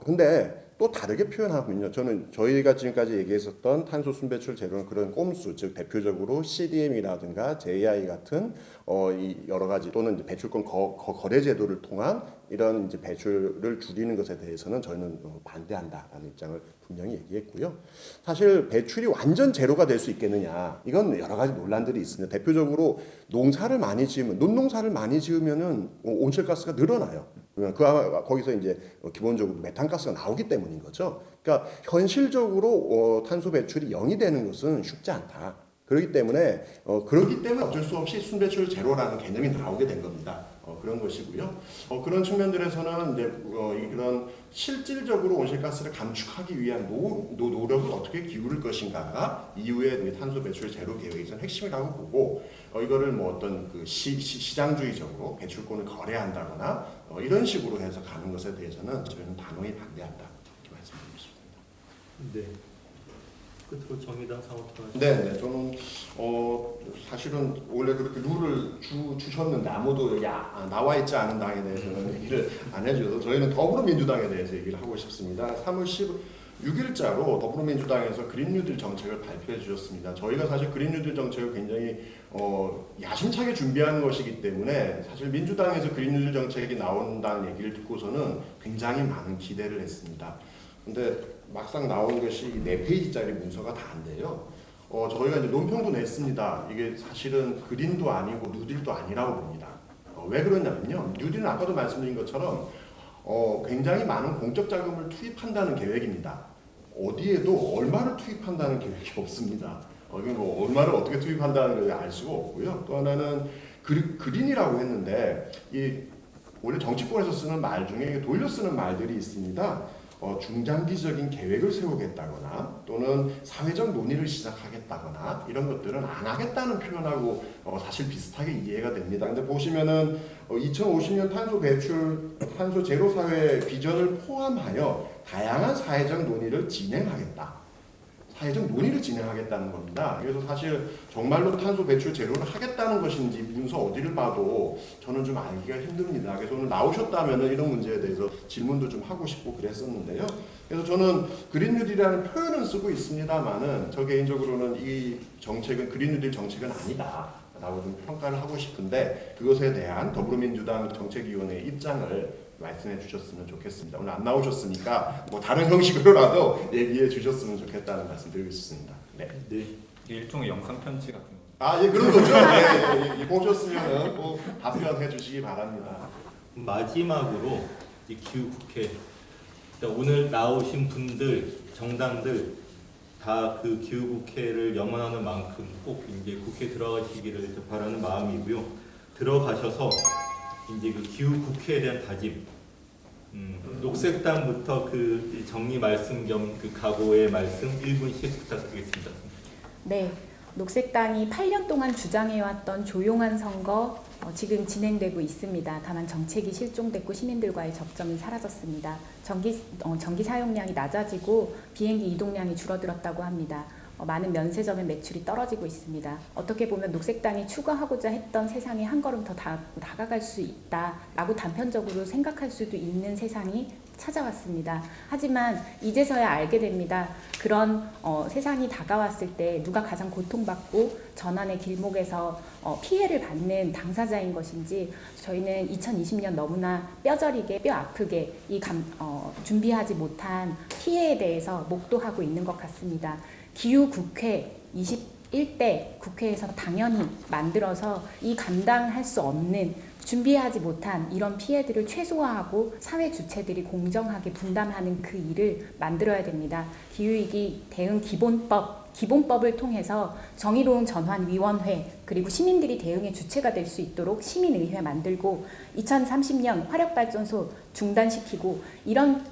근데 또 다르게 표현하면요. 저희가 지금까지 얘기했었던 탄소 순배출 제로는 그런 꼼수, 즉 대표적으로 CDM이라든가 JI 같은 이 여러 가지 또는 이제 배출권 거래 제도를 통한 이런 이제 배출을 줄이는 것에 대해서는 저희는 반대한다라는 입장을 분명히 얘기했고요. 사실 배출이 완전 제로가 될 수 있겠느냐? 이건 여러 가지 논란들이 있습니다. 대표적으로 농사를 많이 지으면 논농사를 많이 지으면은 온실가스가 늘어나요. 거기서 이제 기본적으로 메탄가스가 나오기 때문인 거죠. 그러니까 현실적으로 탄소 배출이 0이 되는 것은 쉽지 않다. 그렇기 때문에 어쩔 수 없이 순배출 제로라는 개념이 나오게 된 겁니다. 그런 것이고요. 그런 측면들에서는 이제 이런 실질적으로 온실가스를 감축하기 위한 노력을 어떻게 기울일 것인가가 이후에 탄소 배출 제로 계획에서는 핵심이라고 보고 이거를 뭐 어떤 그 시장주의적으로 배출권을 거래한다거나 이런 식으로 해서 가는 것에 대해서는 저희는 단호히 반대한다 이렇게 말씀드리고 싶습니다. 네. 끝으로 정의당 사무처. 네, 저는 사실은 원래 그렇게 룰을 주셨는데 아무도 나와 있지 않은 당에 대해서는 얘기를 안 해주셔서 저희는 더불어민주당에 대해서 얘기를 하고 싶습니다. 3월 16일자로 더불어민주당에서 그린 뉴딜 정책을 발표해 주셨습니다. 저희가 사실 그린 뉴딜 정책을 굉장히 야심차게 준비한 것이기 때문에 사실 민주당에서 그린 뉴딜 정책이 나온다는 얘기를 듣고서는 굉장히 많은 기대를 했습니다. 근데 막상 나온 것이 4페이지짜리 문서가 다 안 돼요. 저희가 이제 논평도 냈습니다. 이게 사실은 그린도 아니고 뉴딜도 아니라고 봅니다. 왜 그러냐면요. 뉴딜은 아까도 말씀드린 것처럼 굉장히 많은 공적 자금을 투입한다는 계획입니다. 어디에도 얼마를 투입한다는 계획이 없습니다. 이게 뭐 얼마를 어떻게 투입한다는 걸 알 수가 없고요. 또 하나는 그린이라고 했는데 원래 정치권에서 쓰는 말 중에 돌려 쓰는 말들이 있습니다. 중장기적인 계획을 세우겠다거나 또는 사회적 논의를 시작하겠다거나 이런 것들은 안 하겠다는 표현하고 사실 비슷하게 이해가 됩니다. 근데 보시면은 2050년 탄소 제로 사회 비전을 포함하여 다양한 사회적 논의를 진행하겠다는 겁니다. 그래서 사실 정말로 탄소 배출 제로를 하겠다는 것인지 문서 어디를 봐도 저는 좀 알기가 힘듭니다. 그래서 오늘 나오셨다면 이런 문제에 대해서 질문도 좀 하고 싶고 그랬었는데요. 그래서 저는 그린 뉴딜이라는 표현은 쓰고 있습니다만은 저 개인적으로는 이 정책은 그린 뉴딜 정책은 아니다. 라고 좀 평가를 하고 싶은데 그것에 대한 더불어민주당 정책위원회의 입장을 말씀해 주셨으면 좋겠습니다. 오늘 안 나오셨으니까 뭐 다른 형식으로라도 얘기해 주셨으면 좋겠다는 말씀 드리고 싶습니다. 네. 일종의 영상 편지 같은 거. 예, 그런 거죠. 네, 보셨으면 꼭 답변해 주시기 바랍니다. 마지막으로 이제 기후국회 오늘 나오신 분들 정당들 다 그 기후국회를 염원하는 만큼 꼭 이제 국회 들어가시기를 바라는 마음이고요. 들어가셔서 이제 그 기후국회에 대한 다짐, 녹색당부터 그 정리 말씀 겸 그 각오의 말씀 1분씩 부탁드리겠습니다. 네, 녹색당이 8년 동안 주장해왔던 조용한 선거 지금 진행되고 있습니다. 다만 정책이 실종됐고 시민들과의 접점이 사라졌습니다. 전기 사용량이 낮아지고 비행기 이동량이 줄어들었다고 합니다. 많은 면세점의 매출이 떨어지고 있습니다. 어떻게 보면 녹색당이 추구하고자 했던 세상에 한 걸음 더 다가갈 수 있다라고 단편적으로 생각할 수도 있는 세상이 찾아왔습니다. 하지만 이제서야 알게 됩니다. 그런 세상이 다가왔을 때 누가 가장 고통받고 전환의 길목에서 피해를 받는 당사자인 것인지 저희는 2020년 너무나 뼈저리게 뼈 아프게 준비하지 못한 피해에 대해서 목도하고 있는 것 같습니다. 기후국회 21대 국회에서 당연히 만들어서 이 감당할 수 없는 준비하지 못한 이런 피해들을 최소화하고 사회 주체들이 공정하게 분담하는 그 일을 만들어야 됩니다. 기후위기 대응 기본법을 통해서 정의로운 전환위원회 그리고 시민들이 대응의 주체가 될 수 있도록 시민의회 만들고 2030년 화력발전소 중단시키고 이런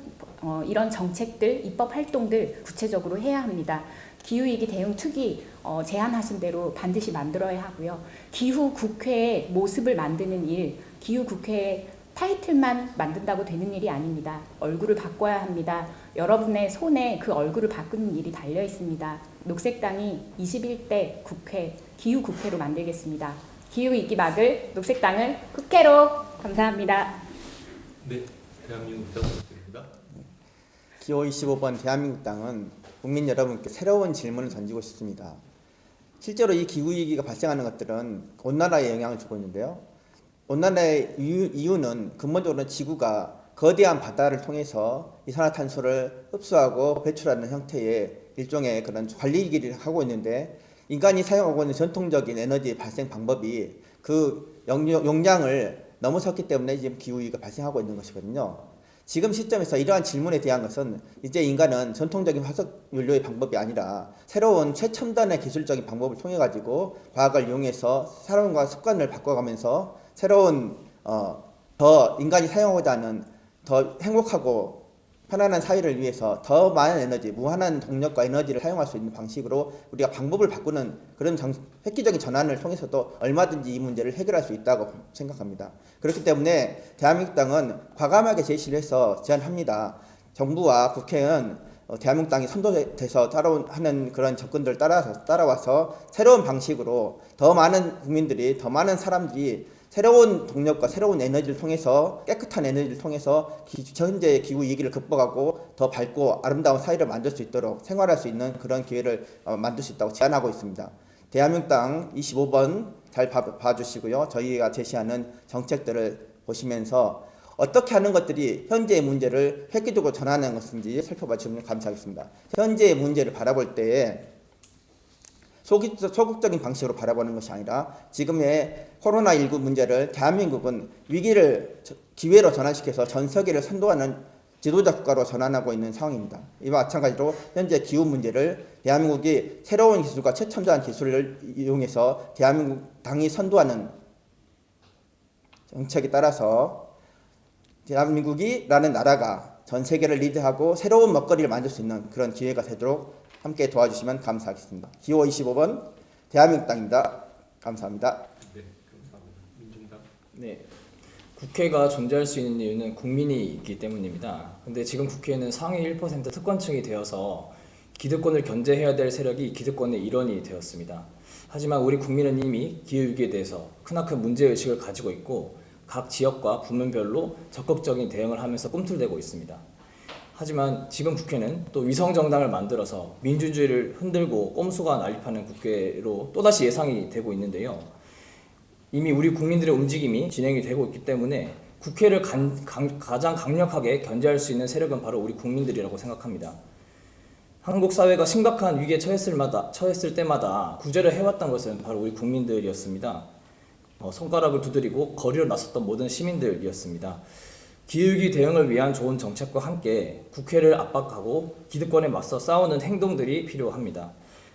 정책들, 입법 활동들 구체적으로 해야 합니다. 기후위기 대응 특위 제안하신 대로 반드시 만들어야 하고요. 기후국회의 모습을 만드는 일, 기후국회의 타이틀만 만든다고 되는 일이 아닙니다. 얼굴을 바꿔야 합니다. 여러분의 손에 그 얼굴을 바꾸는 일이 달려 있습니다. 녹색당이 21대 국회, 기후국회로 만들겠습니다. 기후위기 막을 녹색당을 국회로. 감사합니다. 네, 대한민국 부탁드립니다. 기호 25번 대한민국당은 국민 여러분께 새로운 질문을 던지고 싶습니다. 실제로 이 기후위기가 발생하는 것들은 온난화에 영향을 주고 있는데요. 온난화의 이유는 근본적으로 지구가 거대한 바다를 통해서 이산화탄소를 흡수하고 배출하는 형태의 일종의 그런 관리기를 하고 있는데 인간이 사용하고 있는 전통적인 에너지 발생 방법이 그 용량을 넘어섰기 때문에 지금 기후위기가 발생하고 있는 것이거든요. 지금 시점에서 이러한 질문에 대한 것은 이제 인간은 전통적인 화석 연료의 방법이 아니라 새로운 최첨단의 기술적인 방법을 통해 가지고 과학을 이용해서 사람과 습관을 바꿔가면서 새로운 더 인간이 사용하고자 하는 더 행복하고 편안한 사회를 위해서 더 많은 에너지, 무한한 동력과 에너지를 사용할 수 있는 방식으로 우리가 방법을 바꾸는 그런 획기적인 전환을 통해서도 얼마든지 이 문제를 해결할 수 있다고 생각합니다. 그렇기 때문에 대한민국당은 과감하게 제시를 해서 제안합니다. 정부와 국회는 대한민국당이 선도돼서 하는 그런 접근들을 따라와서 새로운 방식으로 더 많은 국민들이, 더 많은 사람들이 새로운 동력과 새로운 에너지를 통해서, 깨끗한 에너지를 통해서 현재의 기후 위기를 극복하고 더 밝고 아름다운 사회를 만들 수 있도록 생활할 수 있는 그런 기회를 만들 수 있다고 제안하고 있습니다. 대한민국당 25번 잘 봐주시고요. 저희가 제시하는 정책들을 보시면서 어떻게 하는 것들이 현재의 문제를 획기적으로 전환하는 것인지 살펴봐 주시면 감사하겠습니다. 현재의 문제를 바라볼 때에 소극적인 방식으로 바라보는 것이 아니라 지금의 코로나19 문제를 대한민국은 위기를 기회로 전환시켜서 전 세계를 선도하는 지도자 국가로 전환하고 있는 상황입니다. 이와 마찬가지로 현재 기후 문제를 대한민국이 새로운 기술과 최첨단 기술을 이용해서 대한민국 당이 선도하는 정책에 따라서 대한민국이라는 나라가 전 세계를 리드하고 새로운 먹거리를 만들 수 있는 그런 기회가 되도록 함께 도와주시면 감사하겠습니다. 기호 25번 대한민국당입니다. 감사합니다. 네, 감사합니다. 민중당. 네, 국회가 존재할 수 있는 이유는 국민이 있기 때문입니다. 근데 지금 국회에는 상위 1% 특권층이 되어서 기득권을 견제해야 될 세력이 기득권의 일원이 되었습니다. 하지만 우리 국민은 이미 기후위기에 대해서 크나큰 문제의식을 가지고 있고 각 지역과 부문별로 적극적인 대응을 하면서 꿈틀대고 있습니다. 하지만 지금 국회는 또 위성정당을 만들어서 민주주의를 흔들고 꼼수가 난립하는 국회로 또다시 예상이 되고 있는데요. 이미 우리 국민들의 움직임이 진행이 되고 있기 때문에 국회를 가장 강력하게 견제할 수 있는 세력은 바로 우리 국민들이라고 생각합니다. 한국 사회가 심각한 위기에 처했을 때마다 구제를 해왔던 것은 바로 우리 국민들이었습니다. 손가락을 두드리고 거리로 나섰던 모든 시민들이었습니다. 기후위기 대응을 위한 좋은 정책과 함께 국회를 압박하고 기득권에 맞서 싸우는 행동들이 필요합니다.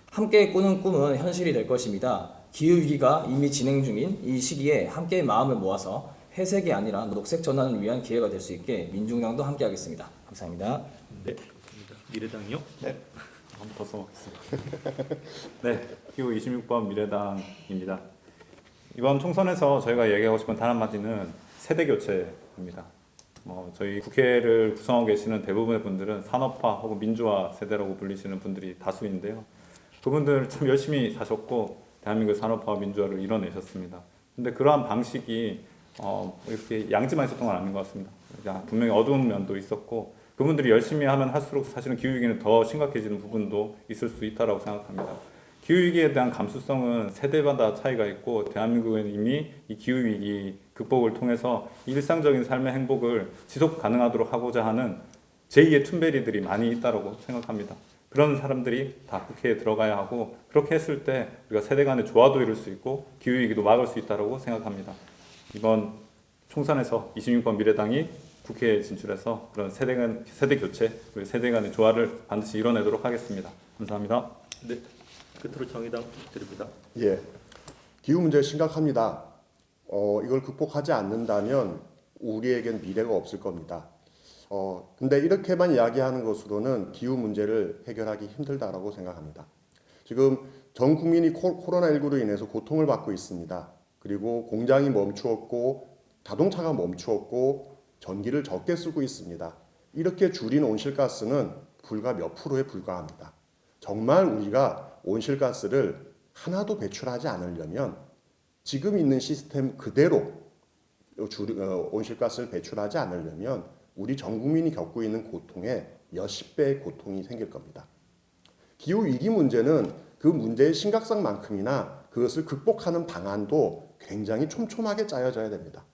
함께 꾸는 꿈은 현실이 될 것입니다. 기후위기가 이미 진행 중인 이 시기에 함께 마음을 모아서 회색이 아니라 녹색 전환을 위한 기회가 될 수 있게 민중당도 함께하겠습니다. 감사합니다. 네, 감사합니다. 미래당이요? 네, 한 번 더 써먹겠습니다. 네, 기호 26번 미래당입니다. 이번 총선에서 저희가 얘기하고 싶은 단 한마디는 세대 교체입니다. 저희 국회를 구성하고 계시는 대부분의 분들은 산업화 혹은 민주화 세대라고 불리시는 분들이 다수인데요. 그분들 참 열심히 사셨고 대한민국 산업화와 민주화를 이뤄내셨습니다. 근데 그러한 방식이 이렇게 양지만 있었던 건 아닌 것 같습니다. 분명히 어두운 면도 있었고 그분들이 열심히 하면 할수록 사실은 기후위기는 더 심각해지는 부분도 있을 수 있다고 생각합니다. 기후위기에 대한 감수성은 세대마다 차이가 있고 대한민국은 이미 이 기후위기 극복을 통해서 일상적인 삶의 행복을 지속 가능하도록 하고자 하는 제2의 툰베리들이 많이 있다고 생각합니다. 그런 사람들이 다 국회에 들어가야 하고 그렇게 했을 때 우리가 세대 간의 조화도 이룰 수 있고 기후위기도 막을 수 있다고 생각합니다. 이번 총선에서 26번 미래당이 국회에 진출해서 그런 세대 교체, 그리고 세대 간의 조화를 반드시 이뤄내도록 하겠습니다. 감사합니다. 네, 끝으로 정의당 드립니다. 예, 기후 문제 심각합니다. 이걸 극복하지 않는다면 우리에겐 미래가 없을 겁니다. 근데 이렇게만 이야기하는 것으로는 기후 문제를 해결하기 힘들다라고 생각합니다. 지금 전 국민이 코로나19로 인해서 고통을 받고 있습니다. 그리고 공장이 멈추었고 자동차가 멈추었고 전기를 적게 쓰고 있습니다. 이렇게 줄인 온실가스는 불과 몇 프로에 불과합니다. 정말 우리가 온실가스를 하나도 배출하지 않으려면 지금 있는 시스템 그대로 온실가스를 배출하지 않으려면 우리 전 국민이 겪고 있는 고통의 몇십 배의 고통이 생길 겁니다. 기후위기 문제는 그 문제의 심각성만큼이나 그것을 극복하는 방안도 굉장히 촘촘하게 짜여져야 됩니다.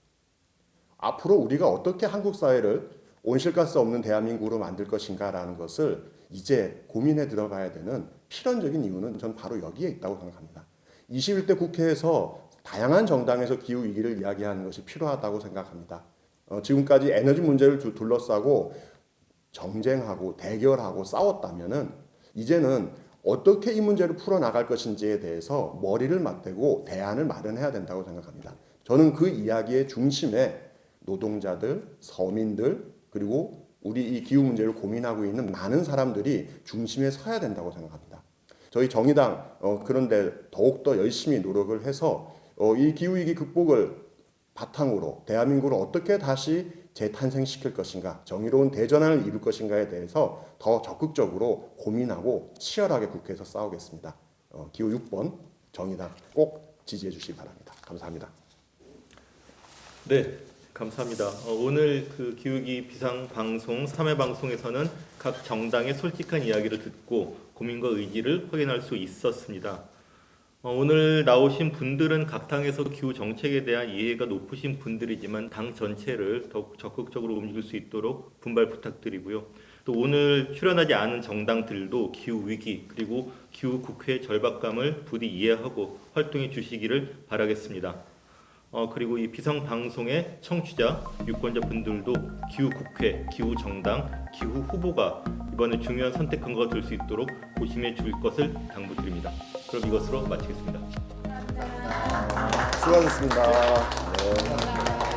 앞으로 우리가 어떻게 한국 사회를 온실가스 없는 대한민국으로 만들 것인가라는 것을 이제 고민해 들어가야 되는 필연적인 이유는 전 바로 여기에 있다고 생각합니다. 21대 국회에서 다양한 정당에서 기후 위기를 이야기하는 것이 필요하다고 생각합니다. 지금까지 에너지 문제를 둘러싸고 정쟁하고 대결하고 싸웠다면은 이제는 어떻게 이 문제를 풀어나갈 것인지에 대해서 머리를 맞대고 대안을 마련해야 된다고 생각합니다. 저는 그 이야기의 중심에 노동자들, 서민들, 그리고 우리 이 기후 문제를 고민하고 있는 많은 사람들이 중심에 서야 된다고 생각합니다. 저희 정의당 그런데 더욱더 열심히 노력을 해서 이 기후위기 극복을 바탕으로 대한민국을 어떻게 다시 재탄생시킬 것인가, 정의로운 대전환을 이룰 것인가에 대해서 더 적극적으로 고민하고 치열하게 국회에서 싸우겠습니다. 기호 6번 정의당 꼭 지지해 주시기 바랍니다. 감사합니다. 네, 감사합니다. 오늘 그 기후위기 비상 방송 3회 방송에서는 각 정당의 솔직한 이야기를 듣고 고민과 의지를 확인할 수 있었습니다. 오늘 나오신 분들은 각 당에서 기후 정책에 대한 이해가 높으신 분들이지만 당 전체를 더욱 적극적으로 움직일 수 있도록 분발 부탁드리고요. 또 오늘 출연하지 않은 정당들도 기후 위기 그리고 기후 국회의 절박감을 부디 이해하고 활동해 주시기를 바라겠습니다. 그리고 이 비상 방송의 청취자, 유권자 분들도 기후 국회, 기후 정당, 기후 후보가 이번에 중요한 선택권가 될 수 있도록 고심해 줄 것을 당부드립니다. 그럼 이것으로 마치겠습니다. 수고하셨습니다. 네.